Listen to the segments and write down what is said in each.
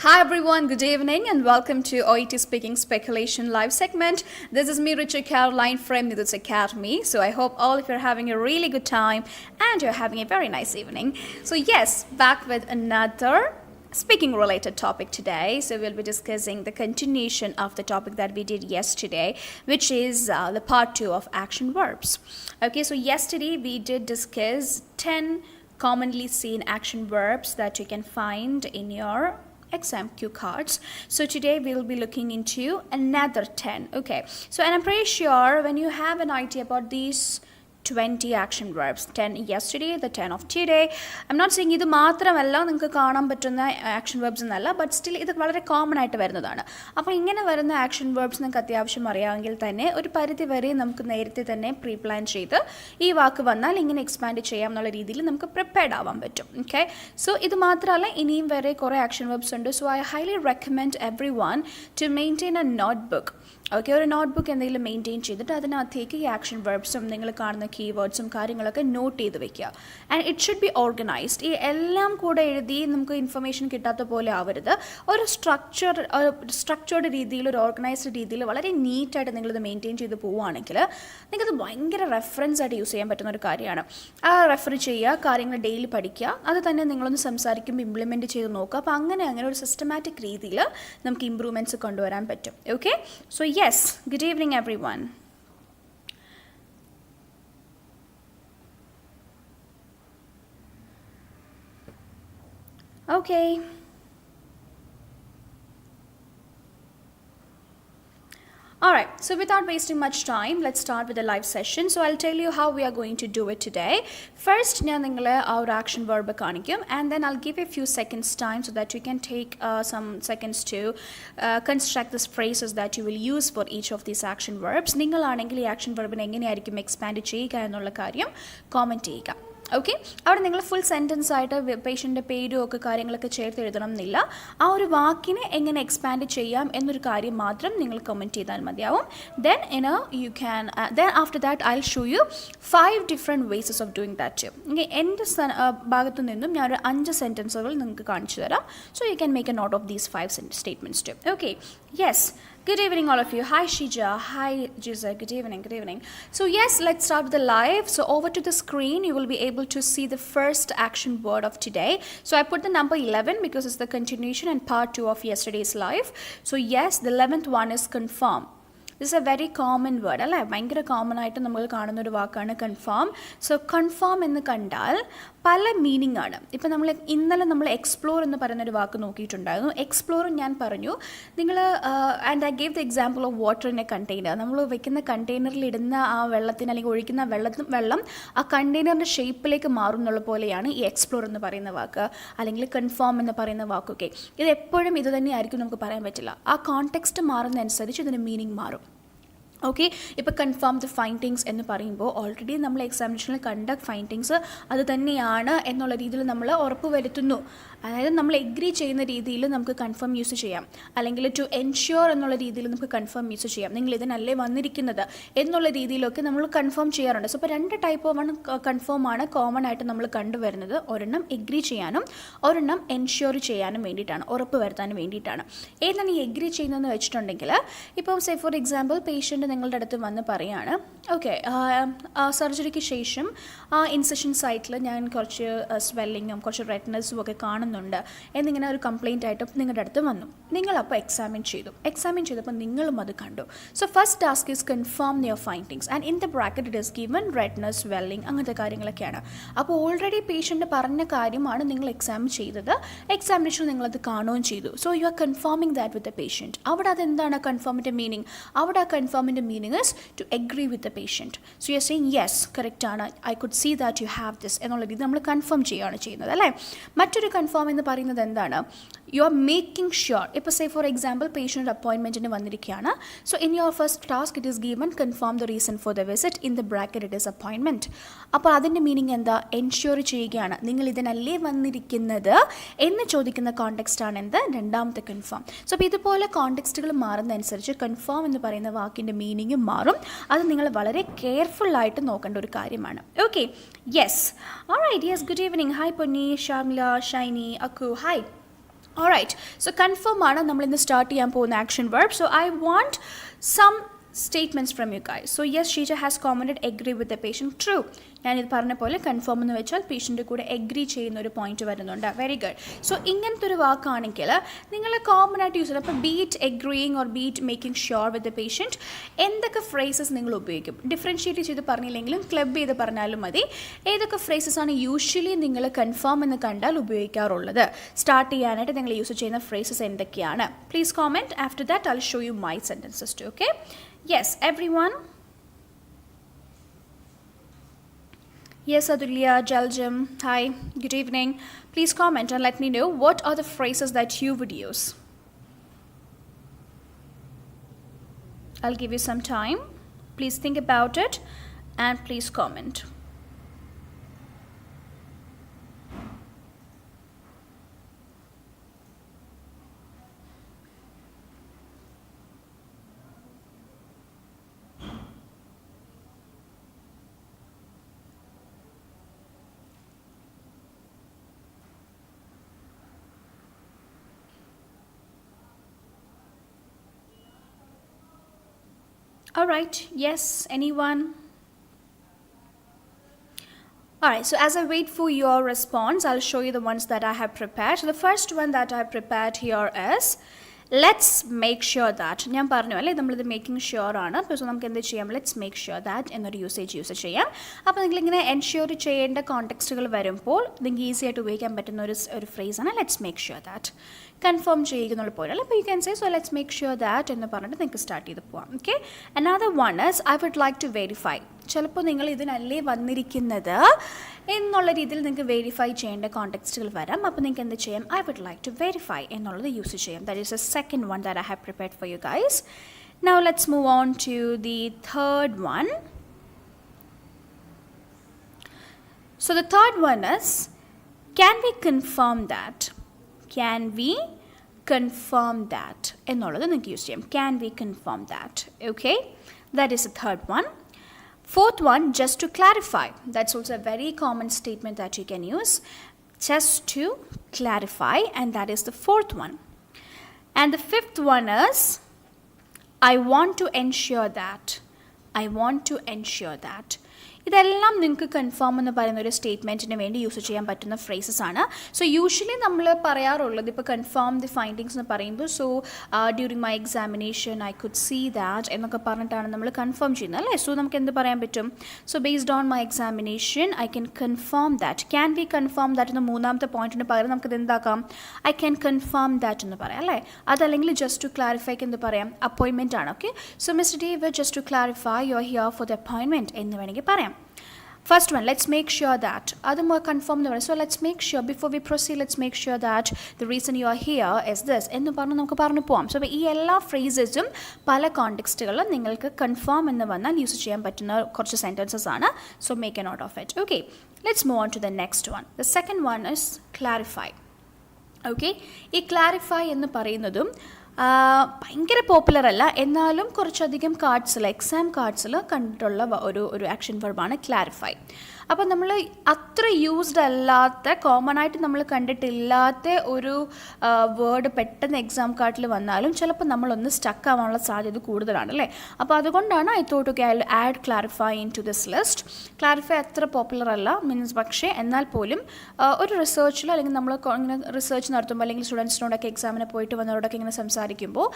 Hi everyone, good evening and welcome to OET Speaking Speculation live segment. This is me, Richard Caroline from Neethu's Academy. So I hope all of you are having a really good time and you're having a very nice evening. So yes, back with another speaking related topic today. So we'll be discussing the continuation of the topic that we did yesterday, which is the part 2 of action verbs. Okay, so yesterday we did discuss 10 commonly seen action verbs that you can find in your exam cue cards. So today we'll be looking into another 10. Okay, so and I'm pretty sure when you have an idea about these 20 action verbs, 10 yesterday, the 10 of today. I'm not saying ഇത് മാത്രമല്ല നിങ്ങൾക്ക് കാണാൻ പറ്റുന്ന action verbs എന്നല്ല, but still ഇത് വളരെ common ആയിട്ട് വരുന്നതാണ്. അപ്പോൾ ഇങ്ങനെ വരുന്ന ആക്ഷൻ വെർബ്സ് നിങ്ങൾക്ക് അത്യാവശ്യം അറിയാമെങ്കിൽ തന്നെ ഒരു പരിധി വരെ നമുക്ക് നേരത്തെ തന്നെ പ്രീ പ്ലാൻ ചെയ്ത് ഈ വാക്ക് വന്നാൽ ഇങ്ങനെ എക്സ്പാൻഡ് ചെയ്യാം എന്നുള്ള രീതിയിൽ നമുക്ക് പ്രിപ്പയർഡ് ആവാൻ പറ്റും. ഓക്കെ, സോ ഇത് മാത്രമല്ല ഇനിയും വേറെ കുറേ ആക്ഷൻ വെർബ്സ് ഉണ്ട്. So I highly recommend every one two maintain A note book. Okay, ഒരു നോട്ട് ബുക്ക് എന്തെങ്കിലും മെയിൻറ്റെയിൻ ചെയ്തിട്ട് അതിനകത്തേക്ക് ഈ ആക്ഷൻ വെർബ്സും നിങ്ങൾ കാണുന്ന കീവേഡ്സും കാര്യങ്ങളൊക്കെ നോട്ട് ചെയ്ത് വെക്കുക. And it should be organised. ഈ എല്ലാം കൂടെ എഴുതി നമുക്ക് ഇൻഫർമേഷൻ കിട്ടാത്ത പോലെ ആവരുത്. ഒരു സ്ട്രക്ചേർഡ് രീതിയിൽ, ഒരു ഓർഗനൈസ്ഡ് രീതിയിൽ വളരെ നീറ്റായിട്ട് നിങ്ങളിത് മെയിൻറ്റെയിൻ ചെയ്ത് പോവുകയാണെങ്കിൽ നിങ്ങൾക്കത് ഭയങ്കര റെഫറൻസ് ആയിട്ട് യൂസ് ചെയ്യാൻ പറ്റുന്ന ഒരു കാര്യമാണ്. ആ റെഫർ ചെയ്യുക, കാര്യങ്ങൾ ഡെയിലി പഠിക്കുക, അത് തന്നെ നിങ്ങളൊന്ന് സംസാരിക്കുമ്പോൾ ഇംപ്ലിമെൻറ്റ് ചെയ്ത് നോക്കുക. അപ്പോൾ അങ്ങനെ ഒരു സിസ്റ്റമാറ്റിക് രീതിയിൽ നമുക്ക് ഇമ്പ്രൂവ്മെൻറ്റ്സ് കൊണ്ടുവരാൻ പറ്റും. Okay, so yes, good evening everyone. Okay. Alright, so without wasting much time, let's start with the live session. So I'll tell you how we are going to do it today. First, ഞാൻ നിങ്ങളെ our action verb കാണിക്കും, and then I'll give a few seconds time so that you can take some seconds to construct these phrases that you will use for each of these action verbs. നിങ്ങളാണെങ്കിൽ ഈ action verbനെ എങ്ങനെയായിരിക്കും expand ചെയ്യുക എന്നുള്ള കാര്യം comment ചെയ്യുക. Okay, അവിടെ നിങ്ങൾ full sentence ആയിട്ട് പേഷ്യൻ്റെ പേരും ഒക്കെ കാര്യങ്ങളൊക്കെ ചേർത്ത് എഴുതണം എന്നില്ല. ആ ഒരു വാക്കിനെ എങ്ങനെ എക്സ്പാൻഡ് ചെയ്യാം എന്നൊരു കാര്യം മാത്രം നിങ്ങൾ കമൻറ്റ് ചെയ്താൽ മതിയാവും. Then you can then after that I will show you 5 different ways of doing that. Okay, എൻ്റെ ഭാഗത്തു നിന്നും ഞാനൊരു 5 സെൻറ്റൻസുകൾ നിങ്ങൾക്ക് കാണിച്ചു തരാം. So you can make a note of these 5 statements too. Okay, yes. Good evening all of you. Hi Shija, hi Jiza, good evening, good evening. So yes, let's start with the live. So over to the screen, you will be able to see the first action word of today. So I put the number 11 because it's the continuation and part 2 of yesterday's live. So yes, the 11th one is confirm. This is a very common word, അല്ലേ? ഭയങ്കര common ആയിട്ട് നമ്മൾ കാണുന്ന ഒരു വാക്കാണ് confirm. So confirm എന്ന് കണ്ടാൽ പല മീനിങ് ആണ്. ഇപ്പം ഇന്നലെ നമ്മൾ എക്സ്പ്ലോർ എന്ന് പറയുന്നൊരു വാക്ക് നോക്കിയിട്ടുണ്ടായിരുന്നു. എക്സ്പ്ലോറും ഞാൻ പറഞ്ഞു നിങ്ങൾ, and I gave the example of water in A container. നമ്മൾ വെക്കുന്ന കണ്ടെയ്നറിൽ ഇടുന്ന ആ വെള്ളത്തിന് അല്ലെങ്കിൽ ഒഴിക്കുന്ന വെള്ളം ആ കണ്ടെയ്നറിൻ്റെ ഷേപ്പിലേക്ക് മാറും എന്നുള്ള പോലെയാണ് ഈ എക്സ്പ്ലോർ എന്ന് പറയുന്ന വാക്ക്, അല്ലെങ്കിൽ കൺഫേം എന്ന് പറയുന്ന വാക്കൊക്കെ. ഇത് എപ്പോഴും ഇത് തന്നെയായിരിക്കും നമുക്ക് പറയാൻ പറ്റില്ല. ആ കോണ്ടെക്സ്റ്റ് മാറുന്നതനുസരിച്ച് ഇതിൻ്റെ മീനിങ് മാറും. ഓക്കെ, ഇപ്പോൾ കൺഫേം ദ ഫൈൻഡിങ്സ് എന്ന് പറയുമ്പോൾ ഓൾറെഡി നമ്മൾ എക്സാമിനേഷനിൽ കണ്ട ഫൈൻഡിങ്സ് അത് തന്നെയാണ് എന്നുള്ള രീതിയിൽ നമ്മൾ ഉറപ്പ് വരുത്തുന്നു. അതായത് നമ്മൾ എഗ്രി ചെയ്യുന്ന രീതിയിൽ നമുക്ക് കൺഫേം യൂസ് ചെയ്യാം, അല്ലെങ്കിൽ ടു എൻഷ്യൂർ എന്നുള്ള രീതിയിൽ നമുക്ക് കൺഫേം യൂസ് ചെയ്യാം. നിങ്ങൾ ഇതിനല്ലേ വന്നിരിക്കുന്നത് എന്നുള്ള രീതിയിലൊക്കെ നമ്മൾ കൺഫേം ചെയ്യാറുണ്ട്. സോ ഇപ്പോൾ 2 ടൈപ്പ് ഓഫ് കൺഫേം ആണ് കോമൺ ആയിട്ട് നമ്മൾ കണ്ടുവരുന്നത്. ഒരെണ്ണം എഗ്രി ചെയ്യാനും ഒരെണ്ണം എൻഷ്യൂർ ചെയ്യാനും വേണ്ടിയിട്ടാണ്, ഉറപ്പ് വരുത്താനും വേണ്ടിയിട്ടാണ്. ഏതാണ് ഈ എഗ്രി ചെയ്യുന്നതെന്ന് വെച്ചിട്ടുണ്ടെങ്കിൽ, ഇപ്പോൾ സേ ഫോർ എക്സാമ്പിൾ പേഷ്യൻ്റ് നിങ്ങളുടെ അടുത്ത് വന്ന് പറയുകയാണ്, ഓക്കെ സർജറിക്ക് ശേഷം ആ ഇൻസെഷൻ സൈറ്റിൽ ഞാൻ കുറച്ച് സ്വെല്ലിങ്ങും കുറച്ച് റെഡ്നെസ്സും ഒക്കെ കാണുന്നുണ്ട് എന്നിങ്ങനെ ഒരു കംപ്ലയിൻ്റ് ആയിട്ട് നിങ്ങളുടെ അടുത്ത് വന്നു. നിങ്ങളപ്പോൾ എക്സാമിൻ ചെയ്തപ്പോൾ നിങ്ങളും അത് കണ്ടു. So first task is confirm your findings and in the bracket it is given redness, swelling, അങ്ങനത്തെ കാര്യങ്ങളൊക്കെയാണ്. അപ്പോൾ ഓൾറെഡി പേഷ്യൻ്റ് പറഞ്ഞ കാര്യമാണ് നിങ്ങൾ എക്സാമിൻ ചെയ്തത്. എക്സാമിനേഷൻ നിങ്ങളത് കാണുകയും ചെയ്തു. So you are confirming that with the patient. അവിടെ അതെന്താണ് കൺഫേമിൻ്റെ മീനിങ്? അവിടെ ആ കൺഫേമിൻ്റെ meaning is to agree with the patient. So you are saying yes, correct ആണ്, I could see that you have this എന്നുള്ള രീതി നമ്മൾ കൺഫേം ചെയ്യുകയാണ് ചെയ്യുന്നത്, അല്ലേ? മറ്റൊരു കൺഫേം എന്ന് പറയുന്നത് എന്താണ്? You are making sure. ഇപ്പോൾ സേ ഫോർ എക്സാമ്പിൾ പേഷ്യൻ്റ് അപ്പോയിൻമെൻറ്റിന് വന്നിരിക്കുകയാണ്. So in your first task it is given confirm the reason for the visit, in the bracket it is appointment. അപ്പോൾ അതിൻ്റെ മീനിങ് എന്താ? എൻഷ്യൂർ ചെയ്യുകയാണ്, നിങ്ങൾ ഇതിനല്ലേ വന്നിരിക്കുന്നത് എന്ന് ചോദിക്കുന്ന കോണ്ടെക്സ്റ്റാണ് എന്ത്? രണ്ടാമത്തെ കൺഫേം. സോ അപ്പോൾ ഇതുപോലെ കോണ്ടെക്സ്റ്റുകൾ മാറുന്നതനുസരിച്ച് കൺഫേം എന്ന് പറയുന്ന വാക്കിൻ്റെ മീനിങ്ങും മാറും. അത് നിങ്ങൾ വളരെ കെയർഫുള്ളായിട്ട് നോക്കേണ്ട ഒരു കാര്യമാണ്. Okay, yes, alright, yes, good evening. Hi Ponni, Shamila, Shiny, Akku, hi. Alright, so confirm ആണ് നമ്മൾ ഇന്ന് സ്റ്റാർട്ട് ചെയ്യാൻ പോകുന്ന action verb. So I want some statements from you guys. So yes, Sheeta has commented agree with the patient. True. ഞാനിത് പറഞ്ഞ പോലെ confirm എന്ന് വെച്ചാൽ പേഷ്യൻ്റെ കൂടെ എഗ്രി ചെയ്യുന്ന ഒരു പോയിന്റ് വരുന്നുണ്ട്. Very good. സോ ഇങ്ങനത്തെ ഒരു വാക്കാണെങ്കിൽ നിങ്ങൾ കോമൺ ആയിട്ട് യൂസ് ചെയ്യും. അപ്പോൾ beat എഗ്രിയിങ് or beat making sure with the patient എന്തൊക്കെ ഫ്രേസസ് നിങ്ങൾ ഉപയോഗിക്കും? ഡിഫറൻഷ്യേറ്റ് ചെയ്ത് പറഞ്ഞില്ലെങ്കിലും ക്ലബ് ചെയ്ത് പറഞ്ഞാലും മതി. ഏതൊക്കെ ഫ്രേസസ് ആണ് യൂഷ്വലി നിങ്ങൾ കൺഫേം എന്ന് കണ്ടാൽ ഉപയോഗിക്കാറുള്ളത്? സ്റ്റാർട്ട് ചെയ്യാനായിട്ട് നിങ്ങൾ യൂസ് ചെയ്യുന്ന ഫ്രേസസ് എന്തൊക്കെയാണ്? Please comment. After that I will show you my sentences too. Okay? Yes everyone. Yes, Adulya, Jaljam, hi, good evening. Please comment and let me know what are the phrases that you would use. I'll give you some time. Please think about it and please comment. All right, yes, anyone? All right, so as I wait for your response, I'll show you the ones that I have prepared. So the first one that I have prepared here is let's make sure that. ഞാൻ പറഞ്ഞു അല്ലേ നമ്മളിത് making sure ആണ്. അപ്പോൾ so നമുക്ക് എന്ത് ചെയ്യാം? Let's make sure that എന്നൊരു യൂസ് ചെയ്യാം. അപ്പോൾ നിങ്ങളിങ്ങനെ എൻഷ്യൂർ ചെയ്യേണ്ട കോണ്ടെക്സ്റ്റുകൾ വരുമ്പോൾ നിങ്ങൾക്ക് ഈസി ആയിട്ട് ഉപയോഗിക്കാൻ പറ്റുന്ന ഒരു ഫ്രേസാണ് let's make sure that. Confirm ചെയ്യുന്നുള്ള പോലെ. അപ്പോൾ you can say so let's make sure that എന്ന് പറഞ്ഞിട്ട് നിങ്ങൾക്ക് സ്റ്റാർട്ട് ചെയ്ത് പോവാം. Okay? Another one is I would like to verify. ചിലപ്പോൾ നിങ്ങൾ ഇതിനല്ലേ വന്നിരിക്കുന്നത് എന്നുള്ള രീതിയിൽ നിങ്ങൾക്ക് വെരിഫൈ ചെയ്യേണ്ട കോണ്ടെക്സ്റ്റുകൾ വരാം. അപ്പോൾ നിങ്ങൾക്ക് എന്ത് ചെയ്യാം? I would like to verify എന്നുള്ളത് യൂസ് ചെയ്യാം. That is a second one that I have prepared for you guys. Now let's move on to the third one. So the third one is can we confirm that? Can we confirm that? എന്നുള്ളത് നിങ്ങൾക്ക് use ചെയ്യാം. Can we confirm that? Okay? That is the third one. Fourth one, just to clarify. That's also a very common statement that you can use. Just to clarify, and that is the fourth one. And the fifth one is I want to ensure that. I want to ensure that. ഇതെല്ലാം നിങ്ങൾക്ക് confirm എന്ന് പറയുന്ന ഒരു സ്റ്റേറ്റ്മെൻറ്റിന് വേണ്ടി use ചെയ്യാൻ പറ്റുന്ന phrases ആണ്. So usually നമ്മൾ പറയാറുള്ളത് ഇപ്പോൾ കൺഫേം ദി ഫൈൻഡിങ്സ് എന്ന് പറയുമ്പോൾ so during my examination I could see that എന്നൊക്കെ പറഞ്ഞിട്ടാണ് നമ്മൾ കൺഫേം ചെയ്യുന്നത് അല്ലേ? സോ നമുക്ക് എന്ത് പറയാൻ പറ്റും? So based on my examination I can confirm that. Can be confirm that എന്ന മൂന്നാമത്തെ പോയിന്റിന് പകരം നമുക്കത് എന്താക്കാം? ഐ ക്യാൻ കൺഫേം ദാറ്റ് എന്ന് പറയാം അല്ലേ? അതല്ലെങ്കിൽ ജസ്റ്റ് ടു ക്ലാരിഫൈക്ക് എന്ത് പറയാം? അപ്പോയിൻമെൻ്റ് ആണ്. Okay? So mister David just to clarify you are here for the appointment എന്ന് വേണമെങ്കിൽ പറയാം. First one, let's make sure that. അതും കൺഫേം എന്ന് പറയാം. So let's make sure before we proceed let's make sure that the reason U are here is this എന്ന് പറഞ്ഞ് നമുക്ക് പറഞ്ഞു പോകാം. സോ ഈ എല്ലാ ഫ്രേസസും പല കോണ്ടെക്സ്റ്റുകളിലും നിങ്ങൾക്ക് കൺഫേം എന്ന് വന്നാൽ യൂസ് ചെയ്യാൻ പറ്റുന്ന കുറച്ച് സെൻറ്റൻസസ് ആണ്. So make a note of it. Okay, let's move on to the next one. The second one is clarify. Okay, ഈ ക്ലാരിഫൈ എന്ന് പറയുന്നതും ഭയങ്കര പോപ്പുലർ അല്ല, എന്നാലും കുറച്ചധികം കാർഡ്സിൽ എക്സാം കാർഡ്സിൽ കണ്ടിട്ടുള്ള ഒരു ആക്ഷൻ വെർബാണ് ക്ലാരിഫൈ. അപ്പോൾ നമ്മൾ അത്ര യൂസ്ഡ് അല്ലാത്ത കോമൺ ആയിട്ട് നമ്മൾ കണ്ടിട്ടില്ലാത്ത ഒരു വേർഡ് പെട്ടെന്ന് എക്സാം കാർഡിൽ വന്നാലും ചിലപ്പോൾ നമ്മളൊന്ന് സ്റ്റക്ക് ആവാനുള്ള സാധ്യത കൂടുതലാണ് അല്ലേ? അപ്പോൾ അതുകൊണ്ടാണ് I thought okay I will add clarify into this list. Clarify അത്ര പോപ്പുലർ അല്ല മീൻസ്, പക്ഷേ എന്നാൽ പോലും ഒരു റിസർച്ചിലോ അല്ലെങ്കിൽ നമ്മൾ ഇങ്ങനെ റിസർച്ച് നടത്തുമ്പോൾ അല്ലെങ്കിൽ സ്റ്റുഡൻസിനോടൊക്കെ എക്സാമിന് പോയിട്ട് വന്നവരോടൊക്കെ ഇങ്ങനെ സംസാരിക്കുമ്പോൾ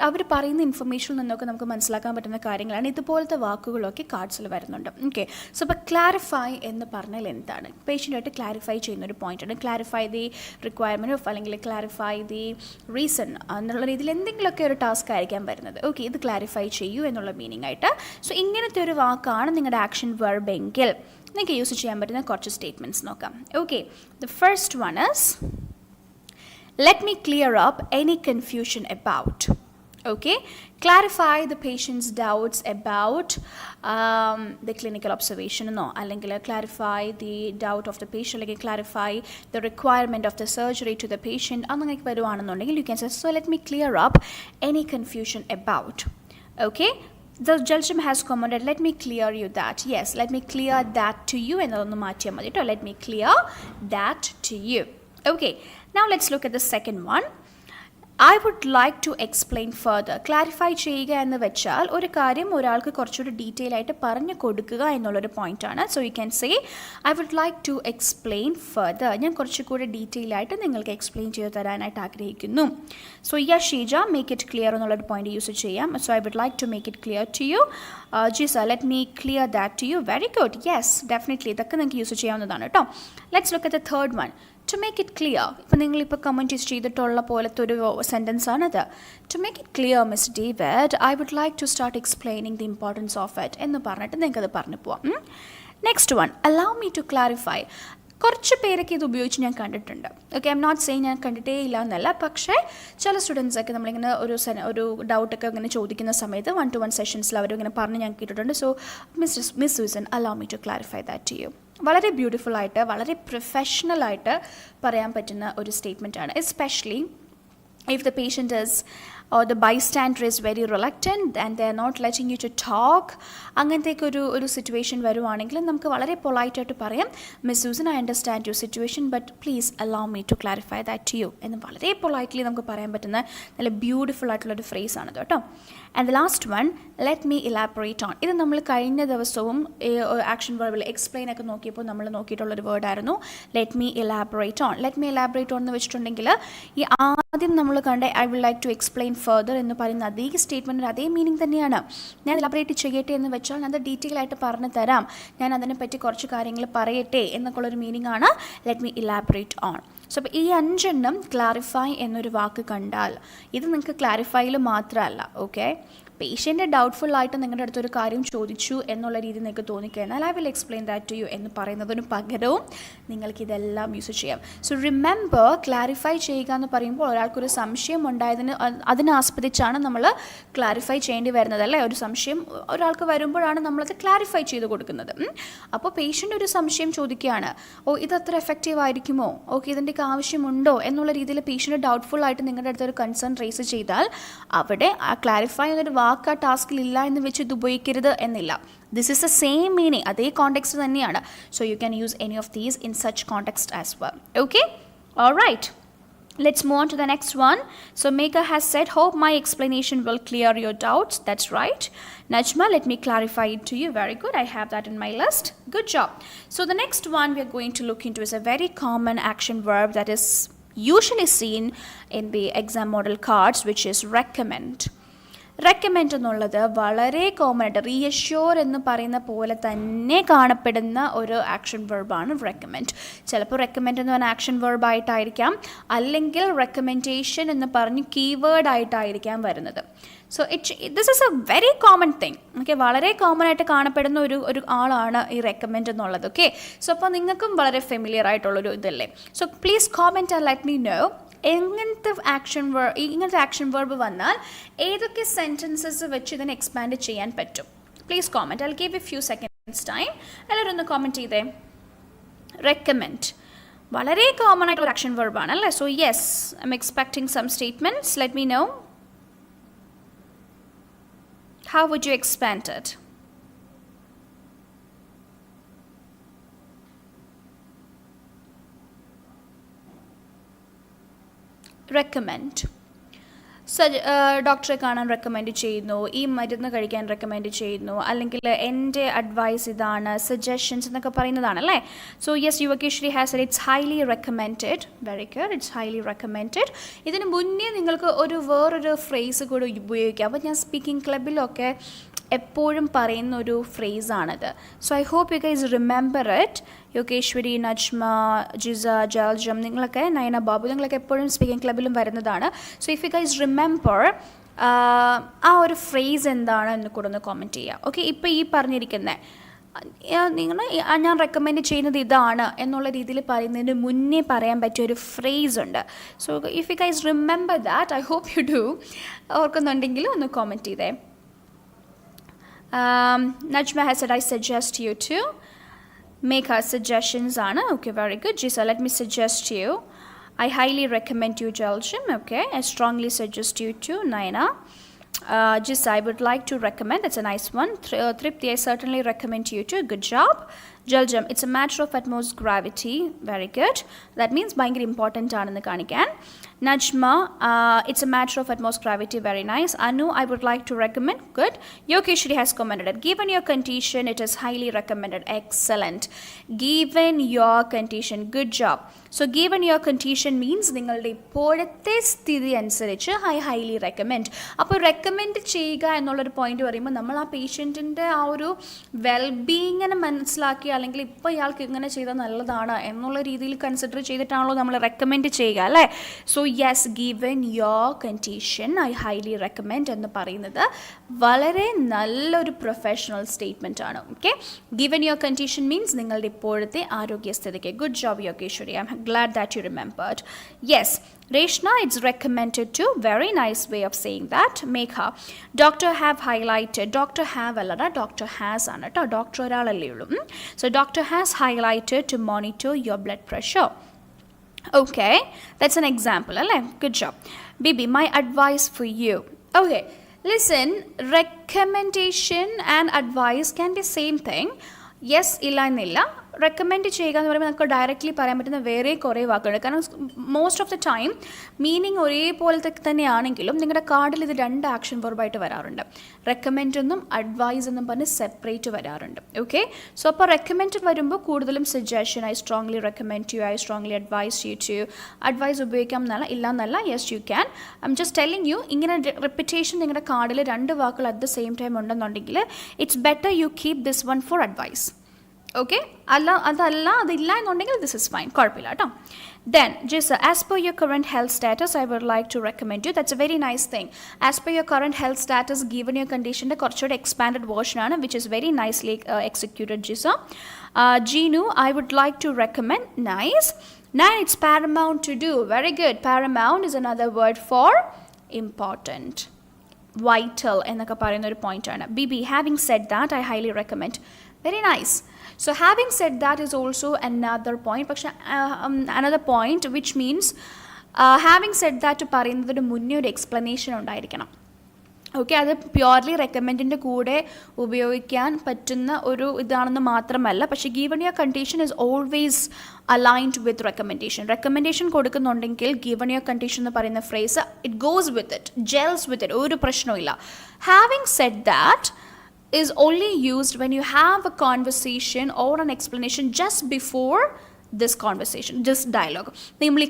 അവർ പറയുന്ന ഇൻഫർമേഷനിൽ നിന്നൊക്കെ നമുക്ക് മനസ്സിലാക്കാൻ പറ്റുന്ന കാര്യങ്ങളാണ് ഇതുപോലത്തെ വാക്കുകളൊക്കെ കാർഡ്സിൽ വരുന്നുണ്ട്. ഓക്കെ, സോ ഇപ്പോൾ ക്ലാരിഫൈ എന്ന് പറഞ്ഞാൽ എന്താണ്? പേഷ്യൻ്റായിട്ട് ക്ലാരിഫൈ ചെയ്യുന്നൊരു പോയിൻ്റാണ്. ക്ലാരിഫൈ ദി റിക്വയർമെൻറ്റ് ഓഫ് അല്ലെങ്കിൽ ക്ലാരിഫൈ ദി റീസൺ എന്നുള്ള രീതിയിൽ എന്തെങ്കിലുമൊക്കെ ഒരു ടാസ്ക് ആയിരിക്കാൻ വരുന്നത്. ഓക്കെ, ഇത് ക്ലാരിഫൈ ചെയ്യൂ എന്നുള്ള മീനിങ് ആയിട്ട്. സോ ഇങ്ങനത്തെ ഒരു വാക്കാണ് നിങ്ങളുടെ ആക്ഷൻ വെർബ് എങ്കിൽ നിങ്ങൾക്ക് യൂസ് ചെയ്യാൻ പറ്റുന്ന കുറച്ച് സ്റ്റേറ്റ്മെൻറ്റ്സ് നോക്കാം. Okay, the first one is let me clear up any confusion about. Okay, clarify the patient's doubts about the clinical observation. No, അല്ലെങ്കിൽ clarify the doubt of the patient, അല്ലെങ്കിൽ clarify the requirement of the surgery to the patient. അങ്ങനെ വരുവാണെന്നുണ്ടെങ്കിൽ you can say so let me clear up any confusion about. Okay, the Jaljam has commented let me clear you that. Yes, let me clear that to you എന്നതൊന്ന് മാറ്റിയാൽ മതി കേട്ടോ. let me clear that to you. Okay, now let's look at the second one. I would like to explain further. Clarify ചെയ്യുക എന്ന് വെച്ചാൽ ഒരു കാര്യം ഒരാൾക്ക് കുറച്ചുകൂടി ഡീറ്റെയിൽ ആയിട്ട് പറഞ്ഞു കൊടുക്കുക എന്നുള്ളൊരു പോയിന്റാണ്. So you can say I would like to explain further. ഞാൻ കുറച്ചുകൂടി ഡീറ്റെയിൽ ആയിട്ട് നിങ്ങൾക്ക് എക്സ്പ്ലെയിൻ ചെയ്ത് തരാനായിട്ട് ആഗ്രഹിക്കുന്നു. So yes Sheeja, make it clear എന്നുള്ളൊരു പോയിന്റ് യൂസ് ചെയ്യാം. So I would like to make it clear to you. Jissa, let me clear that to you. Very good. Yes, definitely ഇതൊക്കെ നിങ്ങൾക്ക് യൂസ് ചെയ്യാവുന്നതാണ് കേട്ടോ. Let's look at the third one. To make it clear, ഇപ്പോൾ നിങ്ങളിപ്പോൾ comment ചെയ്തിട്ടുള്ള പോലത്തെ ഒരു sentence ആണത്. To make it clear, Miss David, I would like to start explaining the importance of it എന്ന് പറഞ്ഞിട്ട് നിങ്ങൾക്കത് പറഞ്ഞു പോവാം. Next one, allow me to clarify. കുറച്ച് പേരൊക്കെ ഇത് ഉപയോഗിച്ച് ഞാൻ കണ്ടിട്ടുണ്ട്. Okay, I'm not saying ഞാൻ കണ്ടിട്ടേ ഇല്ല എന്നല്ല, പക്ഷേ ചില സ്റ്റുഡൻസൊക്കെ നമ്മളിങ്ങനെ ഒരു ഡൗട്ടൊക്കെ ഇങ്ങനെ ചോദിക്കുന്ന സമയത്ത് 1-to-1 സെഷൻസിൽ അവരിങ്ങനെ പറഞ്ഞ് ഞാൻ കേട്ടിട്ടുണ്ട്. So miss Susan, allow me to clarify that to you. വളരെ ബ്യൂട്ടിഫുള്ളായിട്ട് വളരെ പ്രൊഫഷണലായിട്ട് പറയാൻ പറ്റുന്ന ഒരു സ്റ്റേറ്റ്മെൻറ്റാണ്. Especially if the patient is or the bystander is very reluctant and they are not letting you to talk, അങ്ങനത്തേക്ക് ഒരു സിറ്റുവേഷൻ വരുവാണെങ്കിൽ നമുക്ക് വളരെ പൊളൈറ്റായിട്ട് പറയാം, miss Susan, I understand your situation but please allow me to clarify that to you എന്ന് വളരെ politely നമുക്ക് പറയാൻ പറ്റുന്ന നല്ല ബ്യൂട്ടിഫുൾ ആയിട്ടുള്ളൊരു ഫ്രേസ് ആണത് കേട്ടോ. And the last one, let me elaborate on. ഇത് നമ്മൾ കഴിഞ്ഞ ദിവസവും ആക്ഷൻ വേർബിൽ എക്സ്പ്ലെയിൻ ഒക്കെ നോക്കിയപ്പോൾ നമ്മൾ നോക്കിയിട്ടുള്ളൊരു വേർഡായിരുന്നു let me elaborate on. Let me elaborate on എന്ന് വെച്ചിട്ടുണ്ടെങ്കിൽ ഈ ആദ്യം നമ്മൾ കണ്ട I will like to explain further എന്ന് പറയുന്ന അതേ സ്റ്റേറ്റ്മെൻറ്റിന് അതേ മീനിങ് തന്നെയാണ്. ഞാൻ ഇലാബറേറ്റ് ചെയ്യട്ടെ എന്ന് വെച്ചാൽ ഞാൻ അത് ഡീറ്റെയിൽ ആയിട്ട് പറഞ്ഞു തരാം, ഞാൻ അതിനെപ്പറ്റി കുറച്ച് കാര്യങ്ങൾ പറയട്ടെ എന്നൊക്കെയുള്ളൊരു മീനിങ് ആണ് let me elaborate on. So അപ്പോൾ ഈ 5 ക്ലാരിഫൈ എന്നൊരു വാക്ക് കണ്ടാൽ ഇത് നിങ്ങൾക്ക് ക്ലാരിഫൈയിൽ മാത്രമല്ല, ഓക്കെ, പേഷ്യൻ്റ് ഡൗട്ട്ഫുള്ളായിട്ട് നിങ്ങളുടെ അടുത്തൊരു കാര്യം ചോദിച്ചു എന്നുള്ള രീതി നിങ്ങൾക്ക് തോന്നിക്കഴിഞ്ഞാൽ I will explain that to you എന്ന് പറയുന്നതിന് പകരവും നിങ്ങൾക്കിതെല്ലാം യൂസ് ചെയ്യാം. സോ റിമെമ്പർ, ക്ലാരിഫൈ ചെയ്യുക എന്ന് പറയുമ്പോൾ ഒരാൾക്കൊരു സംശയം ഉണ്ടായതിന് അതിനെ ആസ്പദിച്ചാണ് നമ്മൾ ക്ലാരിഫൈ ചെയ്യേണ്ടി വരുന്നത്, അല്ലേ? ഒരു സംശയം ഒരാൾക്ക് വരുമ്പോഴാണ് നമ്മളത് ക്ലാരിഫൈ ചെയ്ത് കൊടുക്കുന്നത്. അപ്പോൾ പേഷ്യൻ്റ് ഒരു സംശയം ചോദിക്കുകയാണ്, ഓ ഇതത്ര എഫക്റ്റീവ് ആയിരിക്കുമോ, ഓക്കെ ഇതിൻ്റെയൊക്കെ ആവശ്യമുണ്ടോ എന്നുള്ള രീതിയിൽ പേഷ്യൻ്റ് ഡൗട്ട്ഫുള്ളായിട്ട് നിങ്ങളുടെ അടുത്തൊരു കൺസേൺ റേസ് ചെയ്താൽ അവിടെ ആ ക്ലാരിഫൈ എന്നൊരു വാക്ക് ആ ടാസ്കിൽ ഇല്ല എന്ന് വെച്ച് ഇത് ഉപയോഗിക്കരുത് എന്നില്ല. This is the same meaning, അതേ കോണ്ടെക്സ്റ്റ് തന്നെയാണ്. So you can use any of these in such context as well. Okay, alright, let's move on to the next one. So Megha has said, hope my explanation will clear your doubts. That's right. Najma, let me clarify it to you. Very good, I have that in my list. Good job. So the next one we are going to look into is a very common action verb that is usually seen in the exam model cards, which is recommend. Recommend എന്നുള്ളത് വളരെ common ആയിട്ട് reassure എന്ന് പറയുന്ന പോലെ തന്നെ കാണപ്പെടുന്ന ഒരു action വെർബാണ് recommend. ചിലപ്പോൾ റെക്കമെൻഡ് എന്ന് പറഞ്ഞ ആക്ഷൻ വെർബായിട്ടായിരിക്കാം, അല്ലെങ്കിൽ റെക്കമെൻഡേഷൻ എന്ന് പറഞ്ഞ് കീവേഡ് ആയിട്ടായിരിക്കാം വരുന്നത്. So this is a very common thing. Okay, വളരെ കോമൺ ആയിട്ട് കാണപ്പെടുന്ന ഒരു ആളാണ് ഈ റെക്കമെൻഡ് എന്നുള്ളത്. ഓക്കെ, സോ അപ്പോൾ നിങ്ങൾക്കും വളരെ ഫെമിലിയർ ആയിട്ടുള്ളൊരു ഇതല്ലേ. So please comment and let me know ഇങ്ങനത്തെ ആക്ഷൻ വെർബ് വന്നാൽ ഏതൊക്കെ സെൻറ്റൻസസ് വെച്ച് ഇതിനെ എക്സ്പാൻഡ് ചെയ്യാൻ പറ്റും. Please comment, I will give a few seconds time. എല്ലാവരും ഒന്ന് കോമെൻറ്റ് ചെയ്തേ. റെക്കമെൻഡ് വളരെ കോമൺ ആയിട്ടുള്ള ആക്ഷൻ വെർബാണ് അല്ലേ. So yes, I'm expecting some statements. Let me know how would you expand it. Recommend, ഡോക്ടറെ കാണാൻ റെക്കമെൻഡ് ചെയ്യുന്നു, ഈ മരുന്ന് കഴിക്കാൻ റെക്കമെൻഡ് ചെയ്യുന്നു, അല്ലെങ്കിൽ എൻ്റെ അഡ്വൈസ് ഇതാണ്, സജഷൻസ് എന്നൊക്കെ പറയുന്നതാണ് അല്ലേ. So yes, Yuvakeshwari has said it's highly recommended. Very good, it's highly recommended. ഇതിന് മുന്നേ നിങ്ങൾക്ക് വേറൊരു ഫ്രേസ് കൂടെ ഉപയോഗിക്കാം. അപ്പോൾ ഞാൻ സ്പീക്കിംഗ് ക്ലബിലൊക്കെ എപ്പോഴും പറയുന്ന ഒരു ഫ്രേസാണത്. So I hope you guys remember it. Yogeshwari, Najma, Jisa, ജാൽജം, നിങ്ങളൊക്കെ, നയന ബാബു, നിങ്ങളൊക്കെ എപ്പോഴും സ്പീക്കിംഗ് ക്ലബിലും വരുന്നതാണ്. So if you guys remember ആ ഒരു ഫ്രേസ് എന്താണ് എന്ന് കൂടെ ഒന്ന് കോമെൻറ്റ് ചെയ്യുക. ഓക്കെ, ഇപ്പോൾ ഈ പറഞ്ഞിരിക്കുന്നത് നിങ്ങൾ ഞാൻ റെക്കമെൻഡ് ചെയ്യുന്നത് ഇതാണ് എന്നുള്ള രീതിയിൽ പറയുന്നതിന് മുന്നേ പറയാൻ പറ്റിയ ഒരു ഫ്രേസ് ഉണ്ട്. So if you guys remember that, I hope you do. ഓർക്കുന്നുണ്ടെങ്കിൽ ഒന്ന് കോമെൻറ്റ് ചെയ്തേ. Najma has said, I suggest you to make her suggestions. Anna, okay, very good. Jisa, let me suggest you. I highly recommend you, Jaljim. Okay, I strongly suggest you to. Naina, Just I would like to recommend. That's a nice one. Tripti, I certainly recommend you too. Good job. Jaljam, it's a matter of utmost gravity. Very good. That means ഭയങ്കര important ആണെന്ന് കാണിക്കാൻ. Najma, it's a matter of utmost gravity. Very nice. Anu, I would like to recommend. Good. Yokeshri has commented it. Given your condition, it is highly recommended. Excellent. Given your condition. Good job. So given your condition means നിങ്ങളുടെ ഇപ്പോഴത്തെ സ്ഥിതി അനുസരിച്ച് I highly recommend. അപ്പോൾ recommend ചെയ്യുക എന്നുള്ളൊരു point പറയുമ്പോൾ നമ്മൾ ആ പേഷ്യൻറ്റിൻ്റെ ആ ഒരു വെൽബീയിങ്ങിനെ മനസ്സിലാക്കി അല്ലെങ്കിൽ ഇപ്പോൾ ഇയാൾക്ക് ഇങ്ങനെ ചെയ്താൽ നല്ലതാണ് എന്നുള്ള രീതിയിൽ കൺസിഡർ ചെയ്തിട്ടാണല്ലോ നമ്മൾ റെക്കമെൻഡ് ചെയ്യുക അല്ലേ. So yes, given your condition I highly recommend എന്ന് പറയുന്നത് വളരെ നല്ലൊരു പ്രൊഫഷണൽ സ്റ്റേറ്റ്മെൻ്റ് ആണ്. Okay, given your condition means നിങ്ങളുടെ ഇപ്പോഴത്തെ ആരോഗ്യസ്ഥിതിക്ക്. Good job Yogeshwari, I am glad that you remembered. Yes, Reshna, it's recommended to. Very nice way of saying that. Megha, doctor have highlighted. Doctor have allada, doctor has anata, doctor oralallu. So doctor has highlighted to monitor your blood pressure. Okay, that's an example. Good job. Bibi, my advice for you. Okay, listen, recommendation and advice can be same thing. Yes, illa nilla. Recommend ചെയ്യുക എന്ന് പറയുമ്പോൾ നമുക്ക് directly പറയാൻ പറ്റുന്ന വേറെ കുറേ വാക്കുകളുണ്ട്. കാരണം most of the time meaning ഒരേപോലത്തെ തന്നെയാണെങ്കിലും നിങ്ങളുടെ കാർഡിൽ ഇത് രണ്ട് ആക്ഷൻ വെർബായിട്ട് വരാറുണ്ട്. റെക്കമെൻഡ് എന്നും അഡ്വൈസ് എന്നും പറഞ്ഞ് സെപ്പറേറ്റ് വരാറുണ്ട്. ഓക്കെ, സോ അപ്പോൾ റെക്കമെൻഡ് വരുമ്പോൾ കൂടുതലും suggestion, I strongly recommend you, I strongly advise you to. Advise ഉപയോഗിക്കാം എന്നല്ല, ഇല്ല എന്നല്ല, yes you can. I'm just telling you, ഇങ്ങനെ റിപ്പിറ്റേഷൻ നിങ്ങളുടെ കാർഡിൽ രണ്ട് വാക്കുകൾ അറ്റ് ദ സെയിം ടൈം ഉണ്ടെന്നുണ്ടെങ്കിൽ it's better you keep this one for advice. Okay, അതില്ല എന്നുണ്ടെങ്കിൽ ദിസ് ഇസ് ഫൈൻ, കുഴപ്പമില്ല കേട്ടോ. Then, just as per your current health status, I would like to recommend you. That's a very nice thing. As per your current health status, given your condition, the കുറച്ചുകൂടെ expanded version ആണ്, which is very nicely executed, Jisa. Ginu, I would like to recommend. Nice. Now it's paramount to do. Very good. Paramount is another word for important. Vital എന്നൊക്കെ പറയുന്ന ഒരു point ആണ്. Bibi, having said that, I highly recommend. Very nice. So having said that is also another point. പക്ഷേ another point which means having said that പറയുന്നതിന് മുന്നേ ഒരു explanation ഉണ്ടായിരിക്കണം. Okay, അത് പ്യുവർലി റെക്കമെൻഡിൻ്റെ കൂടെ ഉപയോഗിക്കാൻ പറ്റുന്ന ഒരു ഇതാണെന്ന് മാത്രമല്ല, പക്ഷേ given your condition is always aligned with recommendation. Recommendation കൊടുക്കുന്നുണ്ടെങ്കിൽ ഗീവൺ യുവർ കണ്ടീഷൻ എന്ന് പറയുന്ന phrase it goes with it, gels with it, ഒരു പ്രശ്നമില്ല. Having said that is only used when you have a conversation or an explanation just before this conversation, this dialogue. നമ്മൾ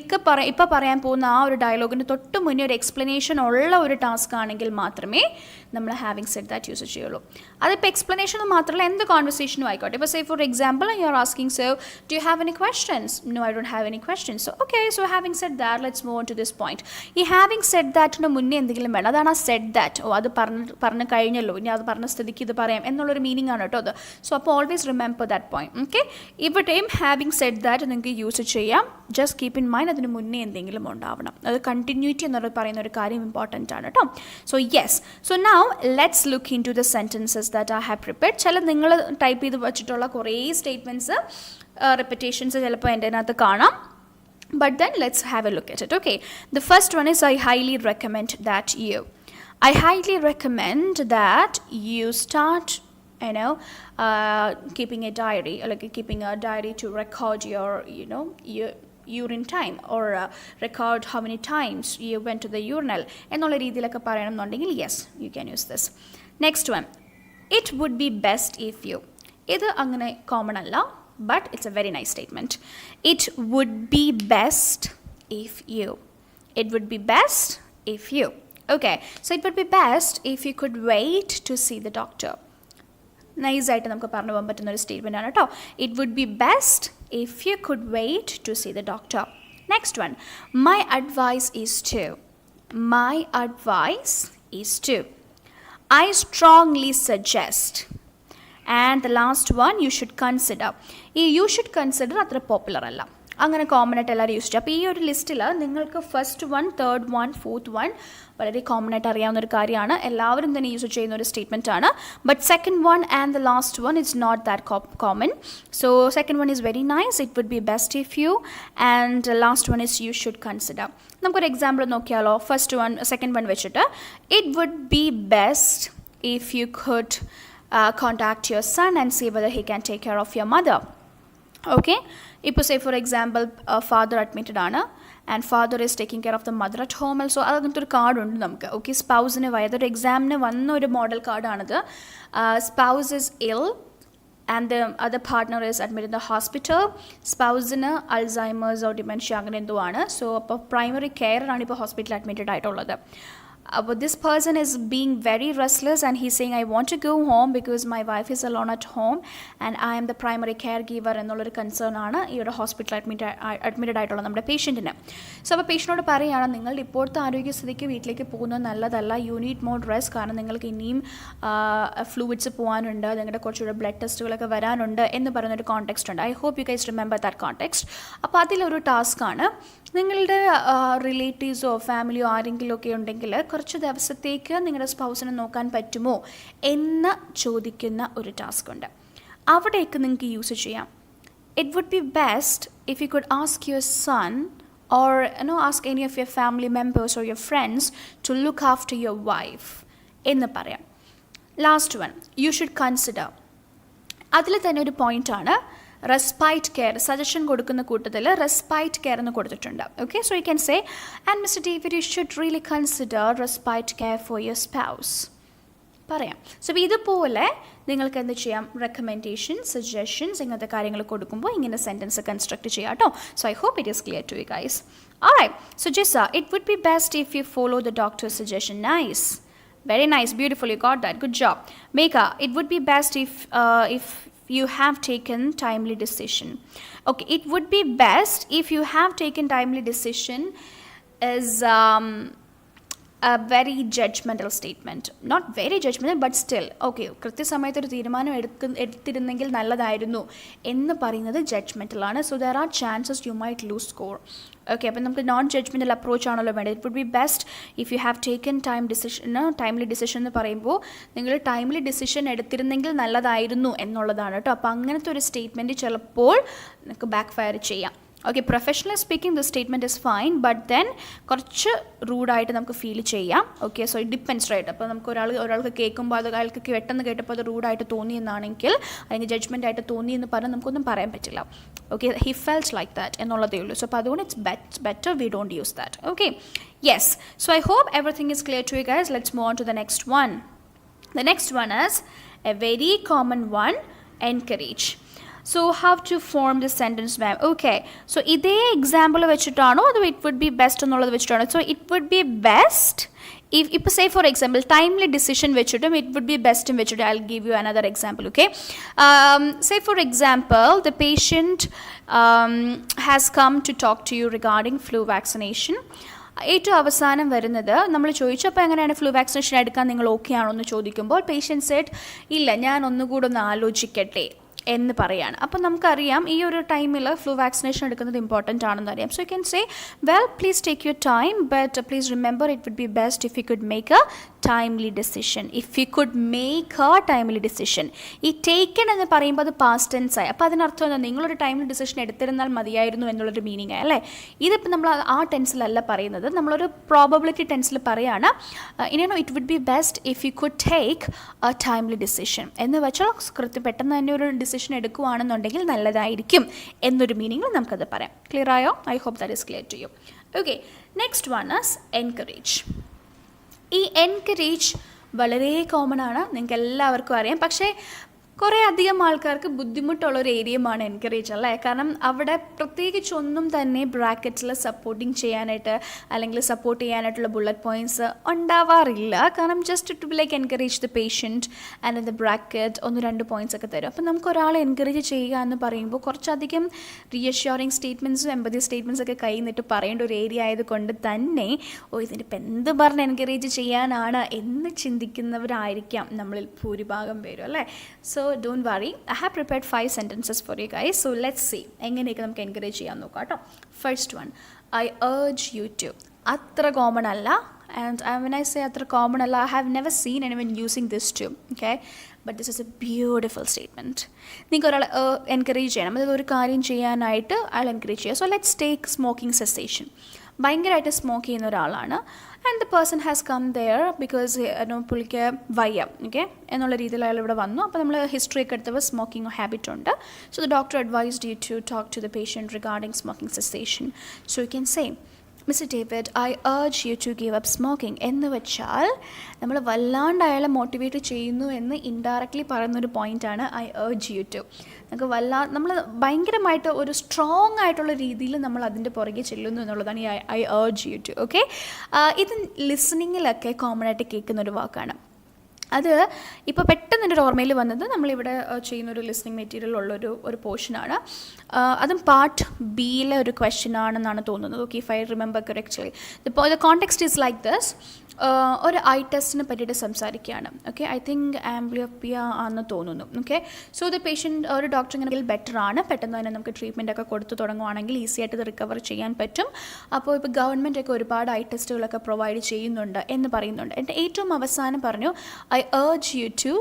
ഇപ്പോൾ പറയാൻ പോകുന്ന ആ ഒരു ഡയലോഗിന് തൊട്ട് മുന്നേ ഒരു എക്സ്പ്ലനേഷൻ ഉള്ള ഒരു ടാസ്ക് ആണെങ്കിൽ മാത്രമേ നമ്മൾ ഹാവിങ് സെഡ് ദാറ്റ് യൂസ് ചെയ്യുള്ളൂ. അതിപ്പോൾ എക്സ്പ്ലനേഷൻ മാത്രമല്ല, എന്ത് കോൺവെർസേഷനും ആയിക്കോട്ടെ. ഇപ്പോൾ say for example you are asking, so do you have any questions? No, I don't have any questions. So okay, so having said that, let's move on to this point. ഈ having said ദാറ്റിന് മുന്നേ എന്തെങ്കിലും വേണം, അതാണ് ആ said that. ഓ, അത് പറഞ്ഞു കഴിഞ്ഞല്ലോ, ഇനി അത് പറഞ്ഞ സ്ഥിതിക്ക് ഇത് പറയാം എന്നുള്ളൊരു മീനിങ് ആണ് കേട്ടോ അത്. സോ അപ്പോൾ always remember that point. Okay, ഇവിടെയും ഹാവിങ് സെഡ് ദാറ്റ് നിങ്ങൾക്ക് യൂസ് ചെയ്യാം. ജസ്റ്റ് കീപ്പ് ഇൻ മൈൻഡ് അതിന് മുന്നേ എന്തെങ്കിലും ഉണ്ടാവണം. അത് കണ്ടിന്യൂറ്റി എന്ന് പറയുന്ന ഒരു കാര്യം ഇമ്പോർട്ടൻ്റ് ആണ് കേട്ടോ. So yes, so now let's look in to the sentences that I have prepared. ചില നിങ്ങൾ ടൈപ്പ് ചെയ്ത് വെച്ചിട്ടുള്ള കുറേ സ്റ്റേറ്റ്മെൻറ്റ്സ് റിപ്പിറ്റേഷൻസ് ചിലപ്പോൾ എൻ്റെ അതിനകത്ത് കാണാം. But then let's have a look at it. Okay, the first one is I highly recommend that you. I highly recommend that you start, keeping a diary, like keeping a diary to record your, your urine time or record how many times you went to the urinal. എന്നുള്ള രീതിയിലൊക്കെ പറയണമെന്നുണ്ടെങ്കിൽ yes, you can use this. Next one, it would be best if you. ഇത് അങ്ങനെ common അല്ല, but it's a very nice statement. It would be best if you. It would be best if you. Okay, so it would be best if you could wait to see the doctor. നൈസായിട്ട് നമുക്ക് പറഞ്ഞു പോകാൻ പറ്റുന്ന ഒരു statement ആണ് കേട്ടോ. It would be best if you could wait to see the doctor. Next one, my advice is to. My advice is to. I strongly suggest. And the last one, you should consider. ഈ you should consider അത്ര popular അല്ല. അങ്ങനെ common ആയിട്ട് എല്ലാവരും use ചെയ്യുക. അപ്പോൾ ഈ ഒരു ലിസ്റ്റിൽ നിങ്ങൾക്ക് first one, third one, fourth one വളരെ കോമൺ ആയിട്ട് അറിയാവുന്ന ഒരു കാര്യമാണ്, എല്ലാവരും തന്നെ യൂസ് ചെയ്യുന്ന ഒരു സ്റ്റേറ്റ്മെൻറ്റ് ആണ്. But second one and the last one it's not that common. So second one is very nice, it would be best if you, and last one is you should consider. നമുക്കൊരു example നോക്കിയാലോ. First one second one വെച്ചിട്ട് it would be best if you could contact your son and see whether he can take care of your mother. Okay, ഇപ്പോൾ say for example father admitted ആണ് and father is taking care of the mother at home also. അങ്ങനത്തെ ഒരു card ഉണ്ട് നമുക്ക്. Okay, സ്പൗസിന് അതൊരു എക്സാമിന് വന്ന ഒരു മോഡൽ കാർഡാണിത്. സ്പൗസ് ഇസ് ഇൽ and the other partner is admitted in the hospital. സ്പൗസിന് അൾസൈമേഴ്സോ ഡിമെൻഷ്യ അങ്ങനെ എന്തോ ആണ്. സോ അപ്പോൾ പ്രൈമറി കെയർ ആണ് ഇപ്പോൾ ഹോസ്പിറ്റലിൽ അഡ്മിറ്റഡ് ആയിട്ടുള്ളത്. But this person is being very restless and he's saying I want to go home because my wife is alone at home and I am the primary caregiver എന്നുള്ളൊരു concern ആണ് ഈ ഒരു hospital admitted ആയിട്ടുള്ള നമ്മുടെ പേഷ്യൻറ്റിന്. So അപ്പോൾ പേഷ്യൻറ്റിനോട് പറയുകയാണ് നിങ്ങളുടെ ഇപ്പോഴത്തെ ആരോഗ്യസ്ഥിതിക്ക് വീട്ടിലേക്ക് പോകുന്നത് നല്ലതല്ല, യു നീഡ് മോർ റെസ്റ്റ്, കാരണം നിങ്ങൾക്ക് ഇനിയും ഫ്ലൂയിഡ്സ് പോകാനുണ്ട്, നിങ്ങളുടെ കുറച്ചുകൂടെ ബ്ലഡ് ടെസ്റ്റുകളൊക്കെ വരാനുണ്ട് എന്ന് പറയുന്നൊരു കോണ്ടെക്സ്റ്റ് ഉണ്ട്. I hope you guys remember that context. അപ്പോൾ അതിലൊരു ടാസ്ക്കാണ് നിങ്ങളുടെ റിലേറ്റീവ്സോ ഫാമിലിയോ ആരെങ്കിലും ഒക്കെ ഉണ്ടെങ്കിൽ കുറച്ച് ദിവസത്തേക്ക് നിങ്ങളുടെ സ്പൗസിനെ നോക്കാൻ പറ്റുമോ എന്ന് ചോദിക്കുന്ന ഒരു ടാസ്ക് ഉണ്ട്. അവിടേക്ക് നിങ്ങൾക്ക് യൂസ് ചെയ്യാം. It would be best if you could ask your son or ask any of your family members or your friends to look after your wife എന്ന് പറയാം. Last one you should consider. അതിൽ തന്നെ ഒരു പോയിൻ്റാണ് respite care. Suggestion കൊടുക്കുന്ന കൂട്ടത്തിൽ respite care എന്ന് കൊടുത്തിട്ടുണ്ട്. Okay, so you can say and mister David you should really consider respite care for your spouse പറയാം. സോ ഇതുപോലെ നിങ്ങൾക്ക് എന്ത് ചെയ്യാം, റെക്കമെൻഡേഷൻ, സജഷൻസ് ഇങ്ങനത്തെ കാര്യങ്ങൾ കൊടുക്കുമ്പോൾ ഇങ്ങനെ സെൻറ്റൻസ് കൺസ്ട്രക്ട് ചെയ്യാം കേട്ടോ. So I hope it is clear to you guys. Alright, so Jissa, it would be best if you follow the doctor's suggestion. Nice. Very nice. Beautiful. You got that. Good job. Meka, it would be best if you have taken timely decision. Okay, it would be best if you have taken timely decision is a very judgmental statement. Not very judgmental, but still. Okay, കൃത്യസമയത്ത് ഒരു തീരുമാനം എടുത്തിരുന്നെങ്കിൽ നല്ലതായിരുന്നു എന്ന് പറയുന്നത് judgmental ആണ്. So there are chances you might lose score. Okay, അപ്പം നമുക്ക് non judgmental approach ആണല്ലോ വേണ്ടത്. It would be best if you have taken timely decision എന്ന് പറയുമ്പോൾ നിങ്ങൾ ടൈംലി ഡിസിഷൻ എടുത്തിരുന്നെങ്കിൽ നല്ലതായിരുന്നു എന്നുള്ളതാണ് കേട്ടോ. അപ്പോൾ അങ്ങനത്തെ ഒരു സ്റ്റേറ്റ്മെൻറ്റ് ചിലപ്പോൾ നിങ്ങൾക്ക് ബാക്ക് ഫയർ ചെയ്യാം. Okay, professionally speaking the statement is fine, but then കുറച്ച് റൂഡായിട്ട് നമുക്ക് ഫീൽ ചെയ്യാം. Okay, so it depends right. അപ്പോൾ നമുക്ക് ഒരാൾക്ക് കേൾക്കുമ്പോൾ അത് അയാൾക്ക് പെട്ടെന്ന് കേട്ടപ്പോൾ അത് റൂഡായിട്ട് തോന്നിയെന്നാണെങ്കിൽ അല്ലെങ്കിൽ ജഡ്ജ്മെൻ്റ് ആയിട്ട് തോന്നിയെന്ന് പറഞ്ഞാൽ നമുക്കൊന്നും പറയാൻ പറ്റില്ല. Okay, he felt like that എന്നുള്ളതേ ഉള്ളൂ. സോ അപ്പോൾ അതുകൊണ്ട് it's better we don't use that. Okay, yes. So I hope everything is clear to you guys. Let's move on to the next one. The next one is a very common one, encourage. So how to form the sentence, ma'am? Okay, so ഇതേ example വെച്ചിട്ടാണോ അതോ it would be best എന്നുള്ളത് വെച്ചിട്ടാണോ? So it would be best ഇപ്പോൾ say for example timely decision വെച്ചിട്ടും it would be ബെസ്റ്റും വെച്ചിട്ട് I will give you another example. Okay, say for example the patient has come to talk to you regarding flu vaccination. ഏറ്റവും അവസാനം വരുന്നത് നമ്മൾ ചോദിച്ചപ്പോൾ എങ്ങനെയാണ് ഫ്ലൂ വാക്സിനേഷൻ എടുക്കാൻ നിങ്ങൾ ഓക്കെ ആണോ എന്ന് ചോദിക്കുമ്പോൾ പേഷ്യൻറ്റ് സെഡ് ഇല്ല ഞാൻ ഒന്നുകൂടെ ഒന്ന് ആലോചിക്കട്ടെ എന്ന് പറയാണ്. അപ്പോൾ നമുക്കറിയാം ഈ ഒരു ടൈമിൽ ഫ്ലൂ വാക്സിനേഷൻ എടുക്കുന്നത് ഇമ്പോർട്ടൻ്റ് ആണെന്ന് അറിയാം. So you can say well please take your time but please remember it would be best if you could make a timely decision. If you could make a timely decision. ഈ taken എന്ന് പറയുമ്പോൾ അത് past tense ആയി. അപ്പോൾ അതിനർത്ഥം എന്താ, നിങ്ങളൊരു timely decision എടുത്തിരുന്നാൽ മതിയായിരുന്നു എന്നുള്ളൊരു മീനിങ് ആയി അല്ലേ. ഇതിപ്പോൾ നമ്മൾ ആ ടെൻസിലല്ല പറയുന്നത്, നമ്മളൊരു പ്രോബബിലിറ്റി ടെൻസിൽ പറയുകയാണ് it would be best if you could take a timely decision എന്ന് വെച്ചാൽ പെട്ടെന്ന് തന്നെ ഒരു ഡിസിഷൻ എടുക്കുകയാണെന്നുണ്ടെങ്കിൽ നല്ലതായിരിക്കും എന്നൊരു മീനിങ്ങിൽ നമുക്കത് പറയാം. ക്ലിയർ ആയോ? I hope that is clear to you. Okay, next one is encourage. ഈ എൻകറേജ് വളരെ കോമൺ ആണ്, നിങ്ങൾക്ക് എല്ലാവർക്കും അറിയാം. പക്ഷേ കുറേ അധികം ആൾക്കാർക്ക് ബുദ്ധിമുട്ടുള്ളൊരു ഏരിയമാണ് എൻകറേജ് അല്ലേ. കാരണം അവിടെ പ്രത്യേകിച്ചൊന്നും തന്നെ ബ്രാക്കറ്റിൽ സപ്പോർട്ടിങ് ചെയ്യാനായിട്ട് അല്ലെങ്കിൽ സപ്പോർട്ട് ചെയ്യാനായിട്ടുള്ള ബുള്ളറ്റ് പോയിൻറ്റ്സ് ഉണ്ടാവാറില്ല. കാരണം just to like encourage the patient and in the bracket 1-2 points ഒക്കെ തരും. അപ്പോൾ നമുക്ക് ഒരാളെ എൻകറേജ് ചെയ്യുക എന്ന് പറയുമ്പോൾ കുറച്ചധികം റീഅഷ്യൂറിങ് സ്റ്റേറ്റ്മെൻറ്റ്സും എമ്പതി സ്റ്റേറ്റ്മെൻറ്റ്സ് ഒക്കെ കയ്യിൽ നിന്നിട്ട് പറയേണ്ട ഒരു ഏരിയ ആയതുകൊണ്ട് തന്നെ ഇതിനിപ്പോൾ എന്ത് പറഞ്ഞ് എൻകറേജ് ചെയ്യാനാണ് എന്ന് ചിന്തിക്കുന്നവരായിരിക്കാം നമ്മളിൽ ഭൂരിഭാഗം പേരും അല്ലേ. So don't worry, I have prepared 5 sentences for you guys. So let's see എങ്ങനെയൊക്കെ നമുക്ക് എൻകറേജ് ചെയ്യാൻ നോക്കാം കേട്ടോ. First one, I urge you to. അത്ര കോമൺ അല്ല, and when I say അത്ര കോമൺ അല്ല, I have never seen anyone using this to, okay, but this is a beautiful statement. നിങ്ങൾക്ക് ഒരാളെ എൻകറേജ് ചെയ്യണം, അതായത് ഒരു കാര്യം ചെയ്യാനായിട്ട് അയാൾ എൻകറേജ് ചെയ്യുക. So let's take smoking cessation. ഭയങ്കരമായിട്ട് സ്മോക്ക് ചെയ്യുന്ന ഒരാളാണ്, and the person has come there because പുള്ളിക്ക് വയ്യ, ഓക്കെ എന്നുള്ള രീതിയിൽ അയാൾ ഇവിടെ വന്നു. അപ്പോൾ നമ്മൾ ഹിസ്റ്ററി ഒക്കെ എടുത്തപ്പോൾ സ്മോക്കിംഗ് ഹാബിറ്റ് ഉണ്ട്. So the doctor advised you to talk to the patient regarding smoking cessation. So you can say, Mr. David, I urge you to give up smoking. എന്ന് വെച്ചാൽ നമ്മൾ വല്ലാണ്ട് അയാളെ മോട്ടിവേറ്റ് ചെയ്യുന്നു എന്ന് ഇൻഡയറക്റ്റ്ലി പറയുന്നൊരു പോയിൻ്റാണ് ഐ urge you to. നമുക്ക് നമ്മൾ ഭയങ്കരമായിട്ട് ഒരു സ്ട്രോങ് ആയിട്ടുള്ള രീതിയിൽ നമ്മൾ അതിൻ്റെ പുറകെ ചെല്ലുന്നു എന്നുള്ളതാണ് ഈ I urge you to. Okay, ഇത് ലിസണിങ്ങിലൊക്കെ കോമൺ ആയിട്ട് കേൾക്കുന്ന ഒരു വാക്കാണ്. അത് ഇപ്പോൾ പെട്ടെന്ന് എൻ്റെ ഓർമ്മയിൽ വന്നത് നമ്മളിവിടെ ചെയ്യുന്നൊരു ലിസ്ണിംഗ് മെറ്റീരിയൽ ഉള്ളൊരു പോർഷനാണ്. അതും പാർട്ട് ബിയിലെ ഒരു ക്വസ്റ്റ്യൻ ആണെന്നാണ് തോന്നുന്നത്. Okay, if I remember correctly the context is like this. ഒരു ഐ ടെസ്റ്റിനെ പറ്റിയിട്ട് സംസാരിക്കുകയാണ്. ഓക്കെ, ഐ തിങ്ക് ആംബ്ലിയോപ്പിയ ആണെന്ന് തോന്നുന്നു. ഓക്കെ, സോ ദ പേഷ്യൻറ്റ് ഒരു ഡോക്ടർ ഇങ്ങനെ ബെറ്റർ ആണ്, പെട്ടെന്ന് തന്നെ നമുക്ക് ട്രീറ്റ്മെൻ്റ് ഒക്കെ കൊടുത്തു തുടങ്ങുവാണെങ്കിൽ ഈസി ആയിട്ട് ഇത് റിക്കവർ ചെയ്യാൻ പറ്റും. അപ്പോൾ ഇപ്പോൾ ഗവൺമെൻറ് ഒക്കെ ഒരുപാട് ഐ ടെസ്റ്റുകളൊക്കെ പ്രൊവൈഡ് ചെയ്യുന്നുണ്ട് എന്ന് പറയുന്നുണ്ട്. എൻ്റെ ഏറ്റവും അവസാനം പറഞ്ഞു I urge you to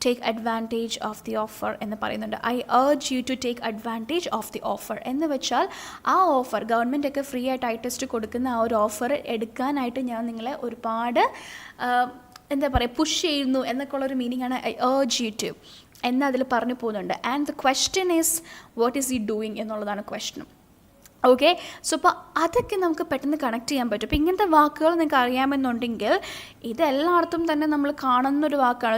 take advantage of the offer എന്ന് പറയുന്നുണ്ട്. I urge you to take advantage of the offer എന്ന് വെച്ചാൽ ആ ഓഫർ, ഗവൺമെൻറ് ഒക്കെ ഫ്രീ ആയിട്ട് ഐ ടെസ്റ്റ് കൊടുക്കുന്ന ആ ഒരു ഓഫർ എടുക്കാനായിട്ട് ഞാൻ നിങ്ങളെ ഒരുപാട് എന്താ പറയുക പുഷ് ചെയ്യുന്നു എന്നൊക്കെ ഉള്ളൊരു മീനിങ് ആണ് ഐ urge you to എന്ന് അതിൽ പറഞ്ഞു പോകുന്നുണ്ട്. And the question is what is he doing എന്നുള്ളതാണ് ക്വസ്റ്റ്യൻ. ഓക്കെ, സോ അപ്പോൾ അതൊക്കെ നമുക്ക് പെട്ടെന്ന് കണക്ട് ചെയ്യാൻ പറ്റും. അപ്പോൾ ഇങ്ങനത്തെ വാക്കുകൾ നിങ്ങൾക്ക് അറിയാമെന്നുണ്ടെങ്കിൽ ഇതെല്ലായിടത്തും തന്നെ നമ്മൾ കാണുന്നൊരു വാക്കാണ്.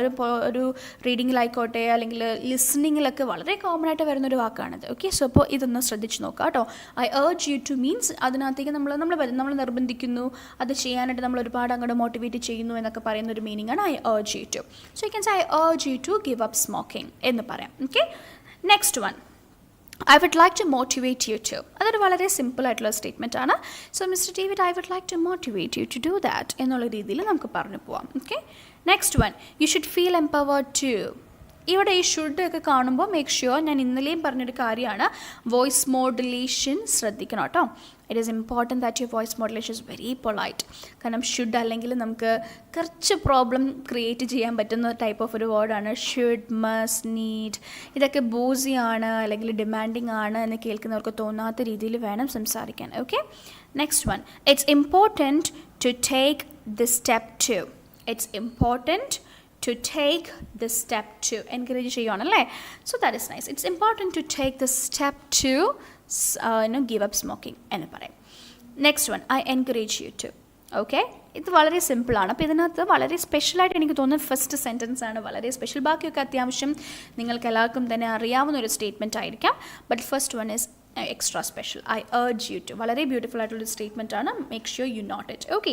ഒരു റീഡിങ്ങിലായിക്കോട്ടെ അല്ലെങ്കിൽ ലിസണിങ്ങിലൊക്കെ വളരെ കോമൺ ആയിട്ട് വരുന്നൊരു വാക്കാണിത്. ഓക്കെ, സോ അപ്പോൾ ഇതൊന്ന് ശ്രദ്ധിച്ച് നോക്കാം കേട്ടോ. I urge you to means അതിനകത്തേക്ക് നമ്മൾ നിർബന്ധിക്കുന്നു, അത് ചെയ്യാനായിട്ട് നമ്മൾ ഒരുപാട് അങ്ങോട്ട് മോട്ടിവേറ്റ് ചെയ്യുന്നു എന്നൊക്കെ പറയുന്ന ഒരു മീനിങ്ങാണ് I urge you to. So you can say I urge you to give up smoking എന്ന് പറയാം. Okay, next one, I would like to motivate you to. അതൊരു വളരെ സിമ്പിൾ ആയിട്ടുള്ള സ്റ്റേറ്റ്മെൻ്റ് ആണ്. So mister David, I would like to motivate you to do that എന്നുള്ള രീതിയിൽ നമുക്ക് പറഞ്ഞു പോവാം. Okay, next one, you should feel empowered to. ഇവിടെ ഈ ഷുഡ് ഒക്കെ കാണുമ്പോൾ മേക്ക് ഷുവർ, ഞാൻ ഇന്നലെയും പറഞ്ഞൊരു കാര്യമാണ്, വോയിസ് മോഡുലേഷൻ ശ്രദ്ധിക്കണം കേട്ടോ. It is important that your voice modulation is very polite. കാരണം ഷുഡ് അല്ലെങ്കിൽ നമുക്ക് കുറച്ച് പ്രോബ്ലം ക്രിയേറ്റ് ചെയ്യാൻ പറ്റുന്ന ടൈപ്പ് ഓഫ് ഒരു വേർഡാണ് ഷുഡ്, മസ്റ്റ്, നീഡ്. ഇതൊക്കെ ബോസിയാണ് അല്ലെങ്കിൽ ഡിമാൻഡിങ് ആണ് എന്ന് കേൾക്കുന്നവർക്ക് തോന്നാത്ത രീതിയിൽ വേണം സംസാരിക്കാൻ. Okay, next one, it's important to take the step to. It's important to take the step to. Encourage ചെയ്യുവാണല്ലേ. So that is nice. It's important to take the step to give up smoking എന്ന് പറയും. Next one, I encourage you to. Okay, ഇത് വളരെ സിമ്പിളാണ്. അപ്പോൾ ഇതിനകത്ത് വളരെ സ്പെഷ്യലായിട്ട് എനിക്ക് തോന്നുന്നത് ഫസ്റ്റ് സെൻറ്റൻസ് ആണ് വളരെ സ്പെഷ്യൽ. ബാക്കിയൊക്കെ അത്യാവശ്യം നിങ്ങൾക്ക് എല്ലാവർക്കും തന്നെ അറിയാവുന്ന ഒരു സ്റ്റേറ്റ്മെൻറ്റ് ആയിരിക്കാം. But first one is extra special. I urge you to. വളരെ ബ്യൂട്ടിഫുൾ ആയിട്ടുള്ള സ്റ്റേറ്റ്മെൻ്റ് ആണ്. Make sure you note it. Okay,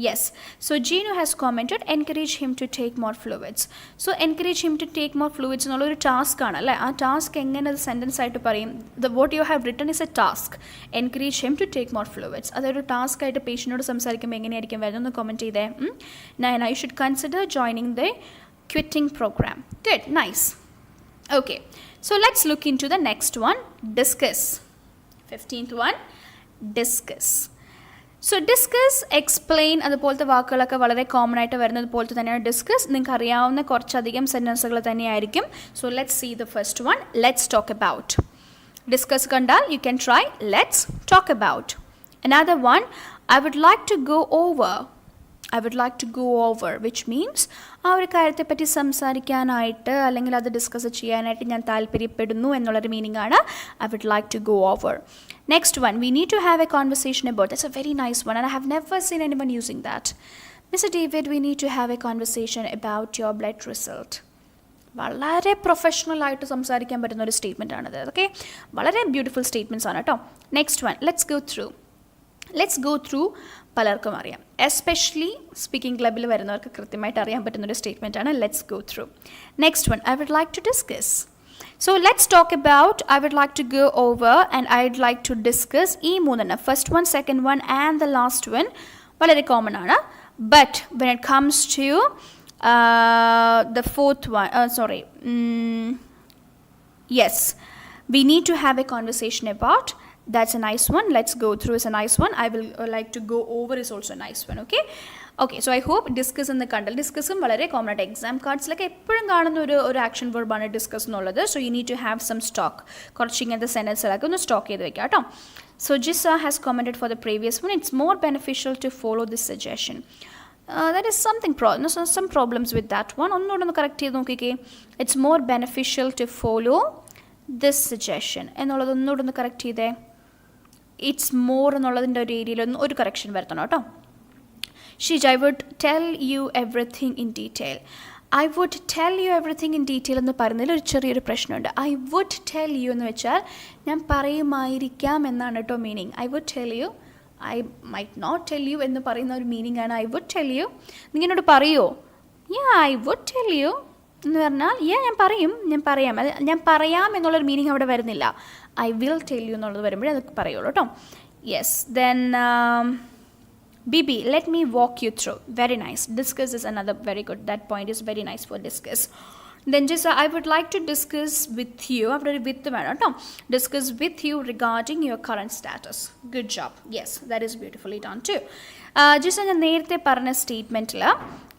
yes. So Jinu has commented encourage him to take more fluids. So encourage him to take more fluids എന്നുള്ളൊരു task ആണ് അല്ലേ. ആ task എങ്ങനെ അത് sentence ആയിട്ട് പറയും? What you have written is a task. Encourage him to take more fluids. അതൊരു task ആയിട്ട് പേഷ്യനോട് സംസാരിക്കുമ്പോൾ എങ്ങനെയായിരിക്കും വരുന്നതെന്ന് കമൻറ്റ് ചെയ്തേ. Nine, I should consider joining the quitting programme. Good, nice. Okay, so let's look in to the next one, discuss. 15th one, discuss. So discuss, explain അതുപോലത്തെ വാക്കുകളൊക്കെ വളരെ common ആയിട്ട് വരുന്നത് പോലത്തെ തന്നെയാണ് ഡിസ്കസ്. നിങ്ങൾക്ക് അറിയാവുന്ന കുറച്ചധികം സെൻറ്റൻസുകൾ തന്നെയായിരിക്കും. So let's see the first one, let's talk about. Discuss കണ്ടാൽ you can try let's talk about. Another one, I would like to go over. I would like to go over, which means ആ ഒരു കാര്യത്തെപ്പറ്റി സംസാരിക്കാനായിട്ട് അല്ലെങ്കിൽ അത് discuss ചെയ്യാനായിട്ട് ഞാൻ താല്പര്യപ്പെടുന്നു എന്നുള്ളൊരു മീനിങ് ആണ് I would like to go over. Next one, we need to have a conversation about. That's a very nice one and I have never seen anyone using that. Mr. David, we need to have a conversation about your blood result. വളരെ professional ആയിട്ട് സംസാരിക്കാൻ പറ്റുന്ന ഒരു statement ആണത്. Okay, വളരെ beautiful statements ആണ് കേട്ടോ. Next one, let's go through പലർക്കും അറിയാം, എസ്പെഷ്യലി സ്പീക്കിംഗ് ക്ലബിൽ വരുന്നവർക്ക് കൃത്യമായിട്ട് അറിയാൻ പറ്റുന്നൊരു സ്റ്റേറ്റ്മെൻ്റ് ആണ് let's go through. Next one, I would like to discuss. So let's talk about, I would like to go over and I would like to discuss. ഈ മൂന്നെണ്ണം, first one, second one and the last one വളരെ common ആണ്. But when it comes to The fourth one, yes, we need to have a conversation about. That's a nice one. Let's go through. Is a nice one. I will like to go over is also a nice one. Okay, so I hope discuss എന്ന് കണ്ടൽ ഡിസ്കസും വളരെ common ആയിട്ട് exam കാർഡ്സിലൊക്കെ എപ്പോഴും കാണുന്ന ഒരു action വെർബാണ് discuss എന്നുള്ളത്. So you need to have some stock. കുറച്ച് ഇങ്ങനത്തെ സെൻറ്റൻസുകളൊക്കെ ഒന്ന് സ്റ്റോക്ക് ചെയ്ത് വെക്കാം കേട്ടോ. So Jissa has commented for the previous one. It's more beneficial to follow this suggestion. There is some problems with that one. ഒന്നുകൂടെ ഒന്ന് കറക്റ്റ് ചെയ്ത് നോക്കിക്കേ. It's more beneficial to follow this suggestion എന്നുള്ളത് ഒന്നുകൂടെ ഒന്ന് കറക്റ്റ് ചെയ്തേ. ഇറ്റ്സ് മോർ എന്നുള്ളതിൻ്റെ ഒരു ഏരിയയിൽ ഒരു കറക്ഷൻ വരുത്തണം കേട്ടോ. Sheej, I would tell you everything in detail. I would tell you everything in detail എന്ന് പറയുന്നതിൽ ഒരു ചെറിയൊരു പ്രശ്നമുണ്ട്. ഐ വുഡ് ടെൽ യു എന്ന് വെച്ചാൽ ഞാൻ പറയുമായിരിക്കാം എന്നാണ് കേട്ടോ meaning. I would tell you, I might not tell you എന്ന് പറയുന്ന ഒരു മീനിങ് ആണ് ഐ വുഡ് ടെൽ യു. നിങ്ങളോട് പറയുമോ? ഐ വുഡ് ടെൽ യു എന്ന് പറഞ്ഞാൽ ഞാൻ പറയാം എന്നുള്ളൊരു മീനിങ് അവിടെ വരുന്നില്ല. ഐ വിൽ ടെൽ യു എന്നുള്ളത് വരുമ്പോഴേ അത് പറയുള്ളൂ കേട്ടോ. Yes, then Bibi, let me walk you through. Very nice. Discuss is another very good. That point is very nice for discuss. Then just I would like to discuss with you. After with the matter, no? Discuss with you regarding your current status. Good job. Yes, that is beautifully done too. Just ഞാൻ നേരത്തെ പറഞ്ഞ സ്റ്റേറ്റ്മെൻറ്റിൽ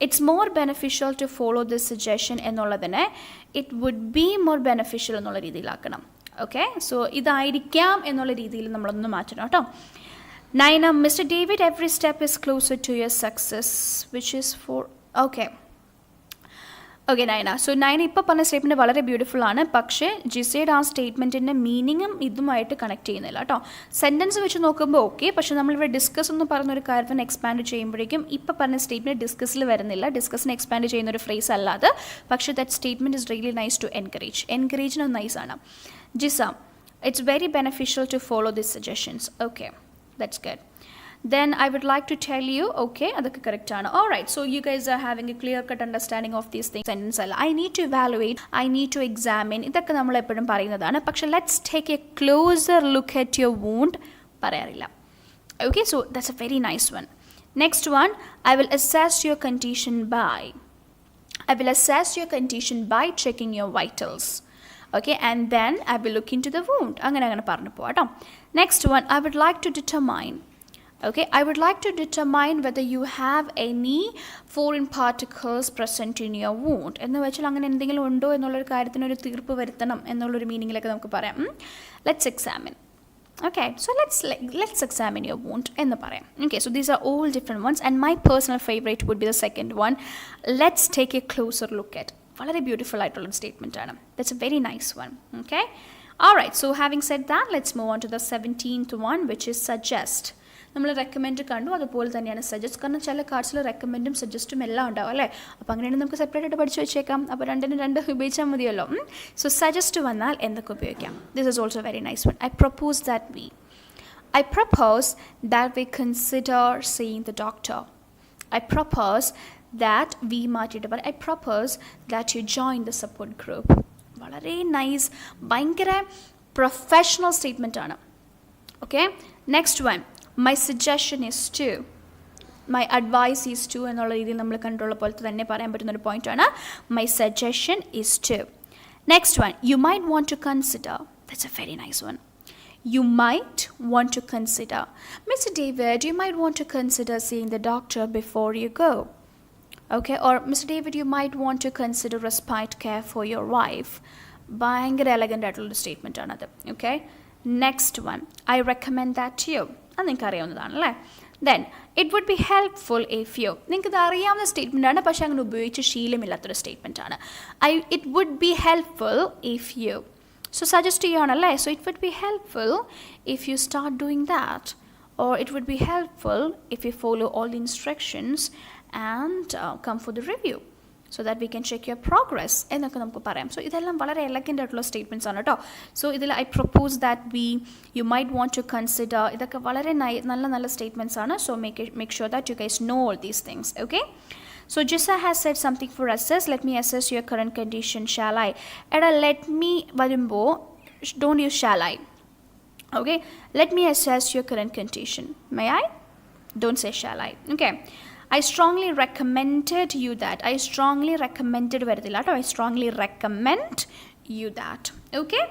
it's more beneficial to follow this suggestion എന്നുള്ളതിനെ it would be more beneficial എന്നുള്ള രീതിയിലാക്കണം. Okay, so ഇതായിരിക്കാം എന്നുള്ള രീതിയിൽ നമ്മളൊന്ന് മാറ്റണം കേട്ടോ. Naina, Mr. David, every step is closer to your success, which is for... Okay, Naina. So Naina ഇപ്പോൾ പറഞ്ഞ സ്റ്റേറ്റ്മെൻറ്റ് വളരെ ബ്യൂട്ടിഫുൾ ആണ്. പക്ഷേ ജിസയുടെ ആ സ്റ്റേറ്റ്മെൻറ്റിൻ്റെ മീനിങ്ങും ഇതുമായിട്ട് കണക്ട് ചെയ്യുന്നില്ല കേട്ടോ. സെൻറ്റൻസ് വെച്ച് നോക്കുമ്പോൾ ഓക്കെ, പക്ഷേ നമ്മളിവിടെ ഡിസ്കസ് എന്ന് പറഞ്ഞൊരു കാര്യത്തിന് എക്സ്പാൻഡ് ചെയ്യുമ്പോഴേക്കും ഇപ്പോൾ പറഞ്ഞ സ്റ്റേറ്റ്മെൻറ്റ് ഡിസ്കസിൽ വരുന്നില്ല. ഡിസ്കസിന് എക്സ്പാൻഡ് ചെയ്യുന്ന ഒരു ഫ്രേസ് അല്ലാതെ. പക്ഷേ that statement is really nice to encourage. എൻകറേജിന് നൈസാണ്. Jisa, it's very beneficial to follow this suggestions. Okay, that's good. Then I would like to tell you, okay, adakku correct aanu. All right, so you guys are having a clear cut understanding of these things. Sentence alla I need to evaluate, I need to examine, idakku nammal eppozhum parayunnadana. Pakshe let's take a closer look at your wound parayarilla. Okay, so that's a very nice one. Next one, I will assess your condition by checking your vitals. Okay, and then I will look into the wound. അങ്ങനെ പറഞ്ഞു പോവാട്ടോ. Next one, I would like to determine. Okay, I would like to determine whether you have any foreign particles present in your wound. എന്ന് വെച്ചാൽ അങ്ങനെ എന്തെങ്കിലും ഉണ്ടോ എന്നുള്ളൊരു കാര്യത്തിന് ഒരു തീർപ്പ് വരുത്തണം എന്നുള്ളൊരു മീനിങ്ങിലൊക്കെ നമുക്ക് പറയാം. Let's examine. Okay, so let's examine your wound എന്ന് പറയാം. Okay, so these are all different ones and my personal favorite would be the second one. Let's take a closer look at. വളരെ ബ്യൂട്ടിഫുൾ ആയിട്ടുള്ള statement ആണ്. That's a very nice one. Okay, alright. So having said that, let's move on to the 17th one, which is suggest. നമ്മൾ recommend കണ്ടു, അതുപോലെ തന്നെയാണ് suggest. കാരണം ചില കാർഡ്സിൽ റെക്കമെൻഡും സജസ്റ്റും എല്ലാം ഉണ്ടാവും അല്ലേ. അപ്പോൾ അങ്ങനെയാണെങ്കിൽ നമുക്ക് സെപ്പറേറ്റ് ആയിട്ട് പഠിച്ചു വെച്ചേക്കാം. അപ്പോൾ രണ്ടിനും രണ്ട് ഉപയോഗിച്ചാൽ മതിയല്ലോ. സോ സജസ്റ്റ് വന്നാൽ എന്തൊക്കെ ഉപയോഗിക്കാം? This is also very nice one. I propose that we consider seeing the doctor. I propose that we മാറ്റിയിട്ട് പറയും, I propose that you join the support group. വളരെ നൈസ്, ഭയങ്കര പ്രൊഫഷണൽ സ്റ്റേറ്റ്മെൻ്റ് ആണ്. Okay, next one, my suggestion is to, my advice is to എന്നുള്ള രീതിയിൽ നമ്മൾ കണ്ടുള്ള പോലത്തെ തന്നെ പറയാൻ പറ്റുന്നൊരു പോയിൻ്റാണ്. My suggestion is to. Next one, you might want to consider. That's a very nice one. You might want to consider. Mr. David, you might want to consider seeing the doctor before you go. Okay, or Mr. David, you might want to consider respite care for your wife. ഭയങ്കര elegant ആയിട്ടുള്ള statement ആണത്. Okay, next one, I recommend that to you. അത് നിങ്ങൾക്ക് അറിയാവുന്നതാണല്ലേ. Then it would be helpful if you. നിങ്ങൾക്ക് ഇത് അറിയാവുന്ന statement ആണ്, പക്ഷേ അങ്ങനെ ഉപയോഗിച്ച് ശീലമില്ലാത്തൊരു സ്റ്റേറ്റ്മെൻ്റ് ആണ്. It would be helpful if you. So suggest ചെയ്യുകയാണല്ലേ. So it would be helpful if you start doing that, or it would be helpful if you follow all the instructions and come for the review so that we can check your progress എന്നൊക്കെ നമുക്ക് പറയാം. So ഇതെല്ലാം വളരെ elegant ആയിട്ടുള്ള statements ആണ് കേട്ടോ. സോ ഇതിൽ I propose that you might want to consider, ഇതൊക്കെ വളരെ നല്ല സ്റ്റേറ്റ്മെൻറ്റ്സ് ആണ്. So make sure that you guys know all these things. Okay, so Jissa has said something for assess. Let me assess your current condition, shall I? Eda let me varumbo, don't use shall I. Okay, let me assess your current condition. May I? Don't say shall I. Okay, I strongly recommended you that. I strongly recommended വരത്തില്ല കേട്ടോ. I strongly recommend you that. Okay?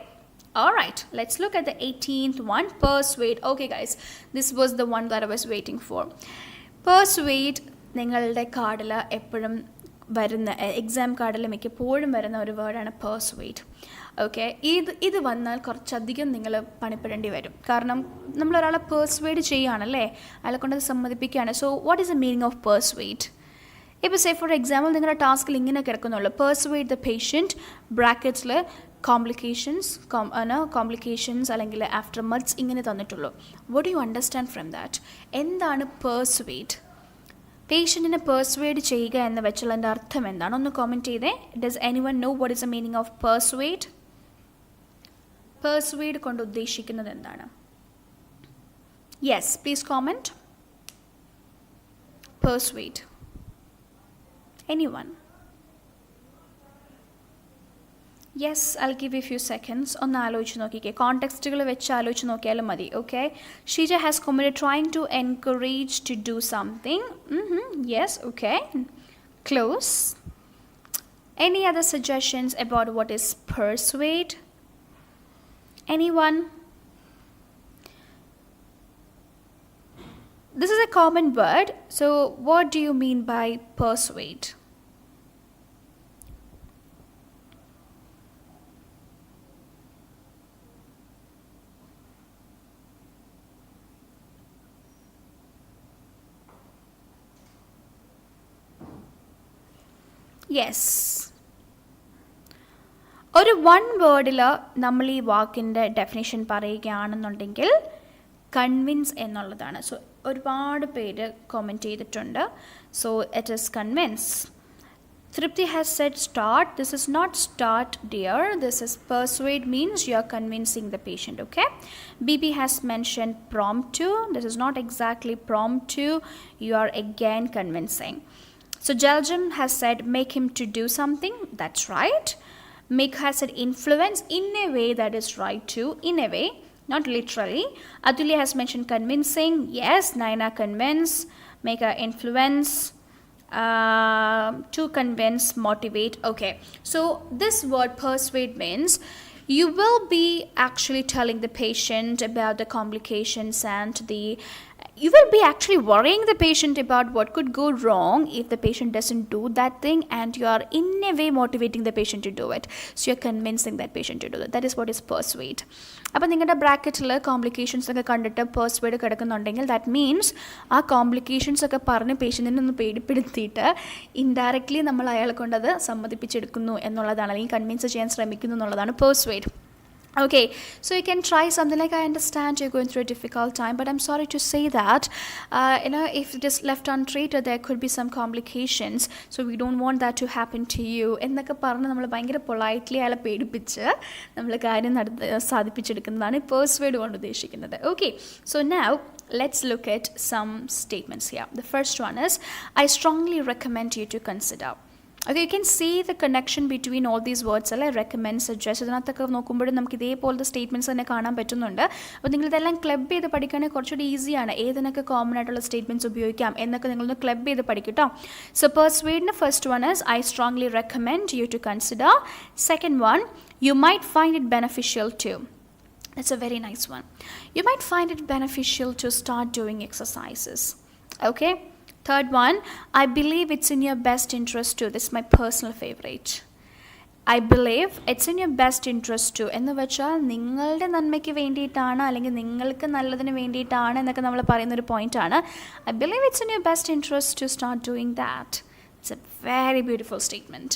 Alright, let's look at the 18th one. Persuade. Okay guys, this was the one that I was waiting for. Persuade നിങ്ങളുടെ കാർഡിൽ എപ്പോഴും വരുന്ന exam കാർഡിൽ മിക്കപ്പോഴും വരുന്ന ഒരു വേർഡാണ് persuade. ഓക്കെ, ഇത് വന്നാൽ കുറച്ചധികം നിങ്ങൾ പണിപ്പെടേണ്ടി വരും. കാരണം നമ്മളൊരാളെ പെർസ്വേഡ് ചെയ്യുകയാണല്ലേ, അയാളെ കൊണ്ടത് സമ്മതിപ്പിക്കുകയാണ്. So what is the meaning of persuade? ഇപ്പോൾ സേ ഫോർ എക്സാമ്പിൾ നിങ്ങളുടെ ടാസ്കിൽ ഇങ്ങനെ കിടക്കുന്നുള്ളൂ, പെർസ്വേഡ് ദ പേഷ്യൻറ്റ് ബ്രാക്കറ്റ്സിൽ കോംപ്ലിക്കേഷൻസ് അല്ലെങ്കിൽ ആഫ്റ്റർ മത്സ് ഇങ്ങനെ തന്നിട്ടുള്ളൂ. What do you understand from that? എന്താണ് പെർസ്വേഡ്? പേഷ്യൻറ്റിനെ പെർസ്വേഡ് ചെയ്യുക എന്ന് വെച്ചാൽ അതിൻ്റെ അർത്ഥം എന്താണ്? ഒന്ന് കോമെൻറ്റ് ചെയ്തേ. Does anyone know what is the meaning of persuade? Persuade കൊണ്ട് ഉദ്ദേശിക്കുന്നത് എന്താണ്? Yes, please comment. Persuade. Anyone? Yes, I give you few seconds. ഒന്ന് ആലോചിച്ച് നോക്കിക്കേ, കോണ്ടെക്സ്റ്റുകൾ വെച്ച് ആലോചിച്ച് നോക്കിയാലും മതി. Okay, Sheeja has commented trying to encourage to do something. Yes, okay, close. Any other suggestions about what is persuade? Anyone? This is a common word. So what do you mean by persuade? Yes. ഒരു one വേർഡിൽ നമ്മൾ ഈ വാക്കിൻ്റെ definition പറയുകയാണെന്നുണ്ടെങ്കിൽ convince എന്നുള്ളതാണ്. So ഒരുപാട് പേര് comment ചെയ്തിട്ടുണ്ട്. So it is convince. Tripti has said start. This is not start, dear. This is persuade, means you are convincing the patient. Okay. BB has mentioned prompt to. This is not exactly prompt to. You are again convincing. So Jaljam has said make him to do something. That's right. Make has said influence. In a way, that is right too. In a way, not literally. Atulya has mentioned convincing. Yes. Naina convince. Make her influence. To convince, motivate. Okay, so this word persuade means you will be actually telling the patient about the complications and you will be actually worrying the patient about what could go wrong if the patient doesn't do that thing, and you are in a way motivating the patient to do it. So you're convincing that patient to do it. That is what is persuade. അപ്പോൾ നിങ്ങളുടെ ബ്രാക്കറ്റിൽ complications ഒക്കെ കണ്ടിട്ട് persuade കിടക്കുന്നുണ്ടെങ്കിൽ that means ആ complications ഒക്കെ പറഞ്ഞ് പേഷ്യൻറ്റിനെ ഒന്ന് പേടിപ്പെടുത്തിയിട്ട് indirectly നമ്മൾ അയാളെ കൊണ്ടത് സമ്മതിപ്പിച്ചെടുക്കുന്നു എന്നുള്ളതാണ്, അല്ലെങ്കിൽ കൺവിൻസ് ചെയ്യാൻ ശ്രമിക്കുന്നു എന്നുള്ളതാണ് persuade. Okay, so you can try something like, I understand you're going through a difficult time, but I'm sorry to say that, if it is left untreated, there could be some complications, so we don't want that to happen to you. എന്നൊക്കെ പറഞ്ഞ് നമ്മൾ ഭയങ്കര politely അയാളെ പേടിപ്പിച്ച് നമ്മൾ കാര്യം സാധിപ്പിച്ചെടുക്കുന്നതാണ് persuade കൊണ്ട് ഉദ്ദേശിക്കുന്നത്. Okay, so now let's look at some statements here. The first one is, I strongly recommend you to consider. Okay, you can see the connection between all these words അല്ലേ, recommend, suggest. ഇതിനകത്തൊക്കെ നോക്കുമ്പോഴും നമുക്ക് ഇതേപോലത്തെ statements തന്നെ കാണാൻ പറ്റുന്നുണ്ട്. അപ്പോൾ നിങ്ങളിതെല്ലാം club ചെയ്ത് പഠിക്കുകയാണെങ്കിൽ കുറച്ചുകൂടി ഈസിയാണ്. ഏതിനൊക്കെ കോമൺ ആയിട്ടുള്ള സ്റ്റേറ്റ്മെൻറ്റ്സ് ഉപയോഗിക്കാം എന്നൊക്കെ നിങ്ങളൊന്ന് ക്ലബ് ചെയ്ത് പഠിക്കും കേട്ടോ. സോ പെർസ്വേഡിൻ്റെ first one is, I strongly recommend you to consider. Second one, you might find it beneficial too. That's a very nice one. You might find it beneficial to start doing exercises. Okay. Third one, I believe it's in your best interest too. This is my personal favorite. I believe it's in your best interest too. എന്ന് വെച്ചാൽ നിങ്ങളുടെ നന്മയ്ക്ക് വേണ്ടിയിട്ടാണ്, അല്ലെങ്കിൽ നിങ്ങൾക്ക് നല്ലതിന് വേണ്ടിയിട്ടാണ് എന്നൊക്കെ നമ്മൾ പറയുന്നൊരു പോയിൻ്റാണ്. I believe it's in your best interest to start doing that. It's a very beautiful statement.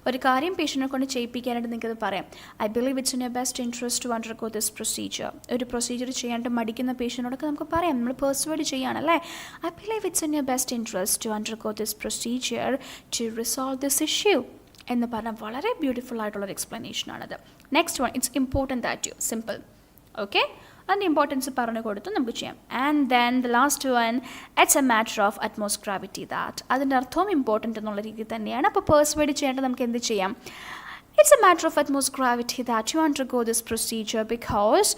ഒരു കാര്യം പേഷ്യൻറ്റിനെ കൊണ്ട് ചെയ്യിപ്പിക്കാനായിട്ട് നിങ്ങൾക്കത് പറയാം. I believe it's in your best interest to undergo this procedure. ഒരു പ്രൊസീജിയർ ചെയ്യാണ്ട് മടിക്കുന്ന പേഷ്യൻറ്റിനോടൊക്കെ നമുക്ക് പറയാം, നമ്മൾ persuade ചെയ്യുകയാണല്ലേ. I believe it's in your best interest to undergo this procedure to resolve this issue. എന്ന് പറഞ്ഞാൽ വളരെ ബ്യൂട്ടിഫുൾ ആയിട്ടുള്ളൊരു എക്സ്പ്ലനേഷൻ ആണത്. Next one, it's important that you. Simple. Okay, അതിൻ്റെ ഇമ്പോർട്ടൻസ് പറഞ്ഞു കൊടുത്ത് നമുക്ക് ചെയ്യാം. And then the last one, it's A matter of utmost gravity that. അതിൻ്റെ അർത്ഥവും ഇമ്പോർട്ടൻ്റ് എന്നുള്ള രീതിയിൽ തന്നെയാണ്. അപ്പോൾ പെർസ്വേഡ് ചെയ്യേണ്ടത് നമുക്ക് എന്ത് ചെയ്യാം? It's a matter of utmost gravity that you undergo this procedure because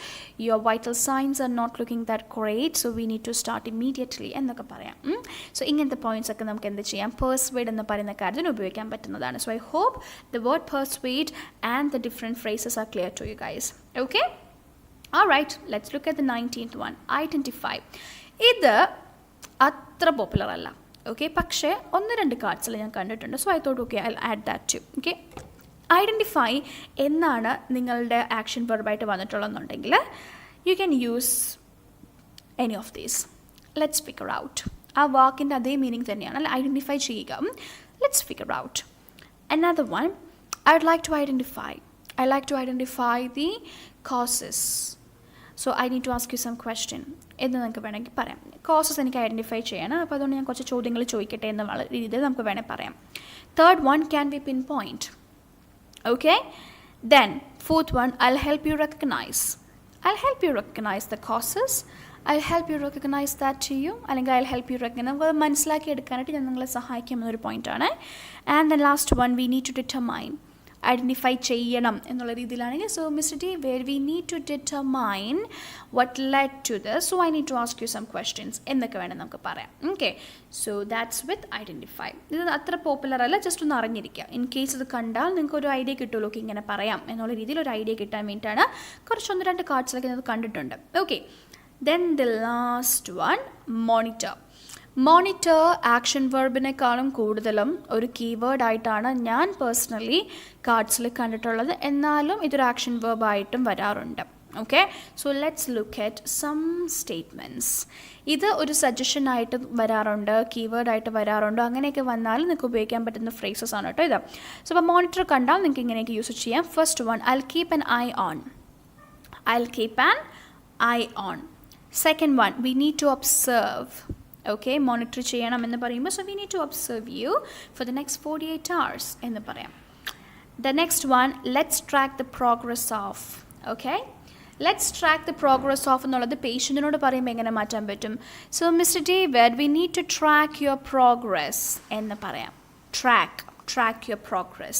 your vital signs are not looking that great, so we need to start immediately എന്നൊക്കെ പറയാം. സോ ഇങ്ങനത്തെ പോയിന്റ്സ് ഒക്കെ നമുക്ക് എന്ത് ചെയ്യാം, പെർസ്വേഡ് എന്ന് പറയുന്ന കാര്യത്തിന് ഉപയോഗിക്കാൻ പറ്റുന്നതാണ്. So I hope the word persuade and the different phrases are clear to you guys. Okay, alright, let's look at the 19th one, identify. ഇത് അത്ര പോപ്പുലർ അല്ല, ഓക്കെ, പക്ഷേ 1-2 കാർഡ്സിൽ ഞാൻ കണ്ടിട്ടുണ്ട്. So I thought okay I add that to. Okay, identify എന്നാണ് നിങ്ങളുടെ action വെർബായിട്ട് വന്നിട്ടുള്ളതെന്നുണ്ടെങ്കിൽ you can use any of these. Let's figure out. ആ വാക്കിൻ്റെ അതേ മീനിങ് തന്നെയാണ്, അല്ല, ഐഡൻറ്റിഫൈ ചെയ്യുക. Let's figure out. Another one, I would like to identify. I like to identify the causes. So I need to ask you some question എന്ന് നമുക്ക് വേണമെങ്കിൽ പറയാം. കോസസ് എനിക്ക് ഐഡൻറ്റിഫൈ ചെയ്യണം, അപ്പോൾ അതുകൊണ്ട് ഞാൻ കുറച്ച് ചോദ്യങ്ങൾ ചോദിക്കട്ടെ എന്നുള്ള രീതിയിൽ നമുക്ക് വേണമെങ്കിൽ പറയാം. Third one, can be pin point. Okay, then fourth one, I'll help you recognize. I'll help you recognize the causes. I'll help you recognize that to you. അല്ലെങ്കിൽ I'll help you recognize, മനസ്സിലാക്കി എടുക്കാനായിട്ട് ഞാൻ നിങ്ങളെ സഹായിക്കാമെന്നൊരു പോയിൻ്റാണ്. And the last one, we need to determine. Identify ചെയ്യണം എന്നുള്ള രീതിയിലാണെങ്കിൽ, so mister D, where we need to determine what led to this, so I need to ask you some questions എന്നൊക്കെ വേണം നമുക്ക് പറയാം. Okay, so that's with identify. ഇത് അത്ര popular അല്ല, ജസ്റ്റ് ഒന്ന് അറിഞ്ഞിരിക്കുക. ഇൻ കേസ് ഇത് കണ്ടാൽ നിങ്ങൾക്ക് ഒരു ഐഡിയ കിട്ടുമല്ലോ, ഓക്കെ ഇങ്ങനെ പറയാം എന്നുള്ള രീതിയിൽ ഒരു ഐഡിയ കിട്ടാൻ വേണ്ടിയിട്ടാണ്. കുറച്ച് 1-2 കാർഡ്സിലൊക്കെ ഇത് കണ്ടിട്ടുണ്ട്. Okay, then the last one, monitor. Monitor action വെർബിനേക്കാളും കൂടുതലും ഒരു കീവേഡ് ആയിട്ടാണ് ഞാൻ പേഴ്സണലി കാർഡ്സിൽ കണ്ടിട്ടുള്ളത്. എന്നാലും ഇതൊരു ആക്ഷൻ വെർബായിട്ടും വരാറുണ്ട്. Okay, so let's look at some statements. ഇത് ഒരു സജഷനായിട്ട് വരാറുണ്ട്, കീവേഡായിട്ട് വരാറുണ്ട്. അങ്ങനെയൊക്കെ വന്നാലും നിങ്ങൾക്ക് ഉപയോഗിക്കാൻ പറ്റുന്ന ഫ്രേസസ് ആണ് കേട്ടോ ഇത്. സോ അപ്പോൾ മോണിറ്റർ കണ്ടാൽ നിങ്ങൾക്ക് ഇങ്ങനെയൊക്കെ യൂസ് ചെയ്യാം. First one, I'll keep an eye on. I'll keep an eye on. Second one, we need to observe. Okay, monitor ചെയ്യണം എന്ന് പറയുമ്പോൾ, so we need to observe you for the next 48 hours എന്ന് പറയാം. The next one, let's track the progress of. Okay, let's track the progress of എന്നുള്ളത് പേഷ്യൻറ്റിനോട് പറയുമ്പോൾ എങ്ങനെ മാറ്റാൻ പറ്റും? So Mr. David, we need to track your progress എന്ന് പറയാം. Track your progress.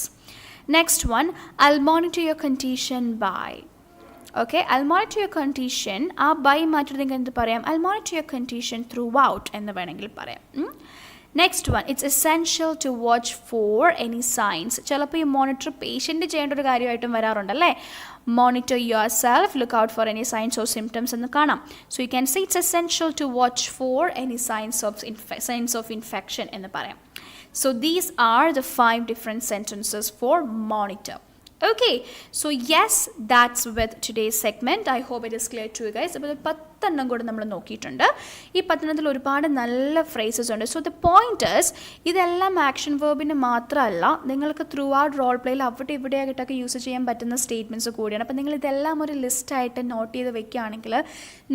Next one, I'll monitor your condition by. Okay, I'll monitor your condition. ആ by മാറ്റുന്നത് എന്ത് പറയാം? I'll monitor your condition throughout എന്ന് വേണമെങ്കിൽ പറയാം. Next one, it's essential to watch for any signs. ചിലപ്പോൾ ഈ മോണിറ്റർ പേഷ്യൻ്റ് ചെയ്യേണ്ട ഒരു കാര്യമായിട്ടും വരാറുണ്ടല്ലേ. Monitor yourself, look out for any signs or symptoms എന്ന് കാണാം. So you can say it's essential to watch for any signs of infection എന്ന് പറയാം. So these are the 5 different sentences for monitor. Okay, so yes, that's with today's segment. I hope it is clear to you guys. അപ്പോൾ 10 കൂടെ നമ്മൾ നോക്കിയിട്ടുണ്ട്. ഈ 10 ഒരുപാട് നല്ല phrases ഉണ്ട്. സോ ദ പോയിന്റ് ഇസ്, ഇതെല്ലാം ആക്ഷൻ വേർബിന് മാത്രമല്ല, നിങ്ങൾക്ക് ത്രൂ ഔട്ട് റോൾ പ്ലേയിൽ അവിടെ ഇവിടെയായിട്ടൊക്കെ യൂസ് ചെയ്യാൻ പറ്റുന്ന സ്റ്റേറ്റ്മെൻറ്റ്സ് കൂടിയാണ്. അപ്പോൾ നിങ്ങൾ ഇതെല്ലാം ഒരു ലിസ്റ്റായിട്ട് നോട്ട് ചെയ്ത് വെക്കുകയാണെങ്കിൽ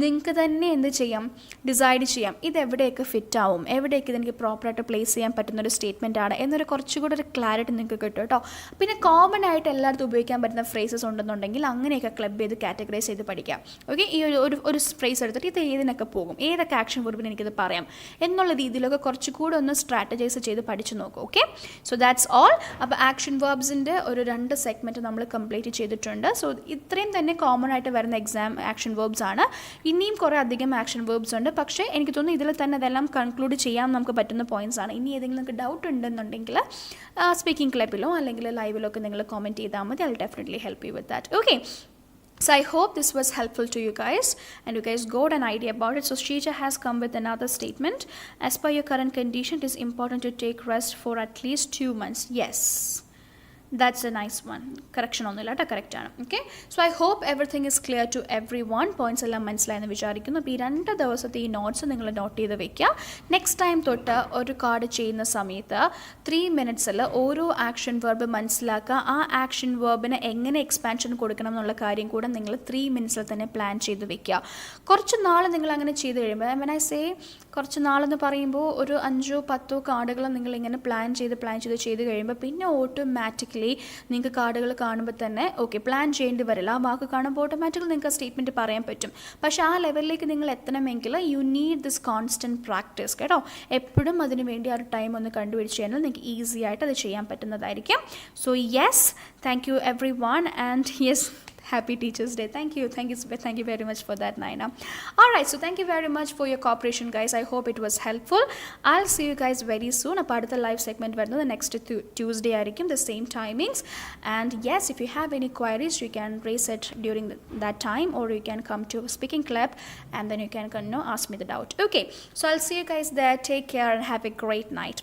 നിങ്ങൾക്ക് തന്നെ എന്ത് ചെയ്യാം, ഡിസൈഡ് ചെയ്യാം ഇത് എവിടെയൊക്കെ ഫിറ്റ് ആവും, എവിടെയൊക്കെ ഇതെനിക്ക് പ്രോപ്പറായിട്ട് പ്ലേസ് ചെയ്യാൻ പറ്റുന്നൊരു സ്റ്റേറ്റ്മെൻറ്റ് ആണ് എന്നൊരു കുറച്ചുകൂടെ ഒരു ക്ലാരിറ്റി നിങ്ങൾക്ക് കിട്ടും കേട്ടോ. പിന്നെ കോമൺ ആയിട്ട് എല്ലായിടത്തും ഉപയോഗിക്കാൻ പറ്റുന്ന ഫ്രേസസ് ഉണ്ടെന്നുണ്ടെങ്കിൽ അങ്ങനെയൊക്കെ ക്ലബ് ചെയ്ത് കാറ്റഗറൈസ് ചെയ്ത് പഠിക്കാം. ഓക്കെ, ഈ ഒരു ഫ്രേസ് എടുത്തിട്ട് ഇത് ഏതിനൊക്കെ പോകും, ഏതൊക്കെ ആക്ഷൻ വെർബിന് എനിക്കിത് പറയാം എന്നുള്ള രീതിയിലൊക്കെ കുറച്ചുകൂടെ ഒന്ന് സ്ട്രാറ്റജൈസ് ചെയ്ത് പഠിച്ചു നോക്കും. Okay, so that's all. അപ്പോൾ ആക്ഷൻ വെർബ്സിൻ്റെ ഒരു 2 സെഗ്മെൻറ്റ് നമ്മൾ കംപ്ലീറ്റ് ചെയ്തിട്ടുണ്ട്. സോ ഇത്രയും തന്നെ കോമൺ ആയിട്ട് വരുന്ന ആക്ഷൻ വെർബ്സ് ആണ്. ഇനിയും കുറേ അധികം ആക്ഷൻ വെർബ്സ് ഉണ്ട്, പക്ഷേ എനിക്ക് തോന്നുന്നു ഇതിൽ തന്നെ അതെല്ലാം കൺക്ലൂഡ് ചെയ്യാൻ നമുക്ക് പറ്റുന്ന പോയിന്റ്സ് ആണ്. ഇനി ഏതെങ്കിലും നിങ്ങൾക്ക് ഡൗട്ട് ഉണ്ടെന്നുണ്ടെങ്കിൽ സ്പീക്കിംഗ് ക്ലബിലോ അല്ലെങ്കിൽ ലൈവിലോ ഒക്കെ നിങ്ങൾ കമൻറ്റ് ചെയ്താൽ മതി. I'll definitely help you with that. Okay, so I hope this was helpful to you guys and you guys got an idea about it. So Shrija has come with another statement. As per your current condition, it is important to take rest for at least 2 months. Yes, that's a nice one. Correction on the letter, correct ആണ്. Okay, so I hope everything is clear to everyone. Points എല്ലാം മനസ്സിലായെന്ന് വിചാരിക്കുന്നു. അപ്പോൾ ഈ 2 ദിവസത്തെ ഈ notes നിങ്ങൾ not ചെയ്ത് വെക്കുക. നെക്സ്റ്റ് ടൈം തൊട്ട് ഒരു കാർഡ് ചെയ്യുന്ന സമയത്ത് 3 മിനിറ്റ്സിൽ ഓരോ ആക്ഷൻ വെർബ് മനസ്സിലാക്കുക. ആ ആക്ഷൻ വെർബിന് എങ്ങനെ എക്സ്പാൻഷൻ കൊടുക്കണം എന്നുള്ള കാര്യം കൂടെ നിങ്ങൾ 3 മിനിറ്റ്സിൽ തന്നെ പ്ലാൻ ചെയ്ത് വെക്കുക. കുറച്ച് നാൾ നിങ്ങൾ അങ്ങനെ ചെയ്ത് കഴിയുമ്പോൾ, when I say കുറച്ച് നാളെന്ന് പറയുമ്പോൾ ഒരു 5-10 കാർഡുകൾ നിങ്ങളിങ്ങനെ പ്ലാൻ ചെയ്ത് കഴിയുമ്പോൾ പിന്നെ ഓട്ടോമാറ്റിക്കലി ഓട്ടോമാറ്റിക്കലി നിങ്ങൾക്ക് കാർഡുകൾ കാണുമ്പോൾ തന്നെ ഓക്കെ പ്ലാൻ ചെയ്യേണ്ടി വരില്ല. ആ വാക്ക് കാണുമ്പോൾ ഓട്ടോമാറ്റിക്കലി നിങ്ങൾക്ക് ആ സ്റ്റേറ്റ്മെൻറ്റ് പറയാൻ പറ്റും. പക്ഷേ ആ ലെവലിലേക്ക് നിങ്ങൾ എത്തണമെങ്കിൽ you need this constant practice കേട്ടോ. എപ്പോഴും അതിന് വേണ്ടി ആ ഒരു ടൈം ഒന്ന് കണ്ടുപിടിച്ച് കഴിഞ്ഞാൽ നിങ്ങൾക്ക് ഈസി ആയിട്ട് അത് ചെയ്യാൻ പറ്റുന്നതായിരിക്കും. So yes, thank you everyone and yes, happy Teachers Day. Thank you very much for that, Naina. All right, so thank you very much for your cooperation, guys. I hope it was helpful. I'll see you guys very soon. A part of the live segment വരുന്നത് the next Tuesday ആയിരിക്കും, the same timings. And yes, if you have any queries, you can raise it during that time, or you can come to Speaking Club and then you can ask me the doubt. Okay, so I'll see you guys there. Take care and have a great night.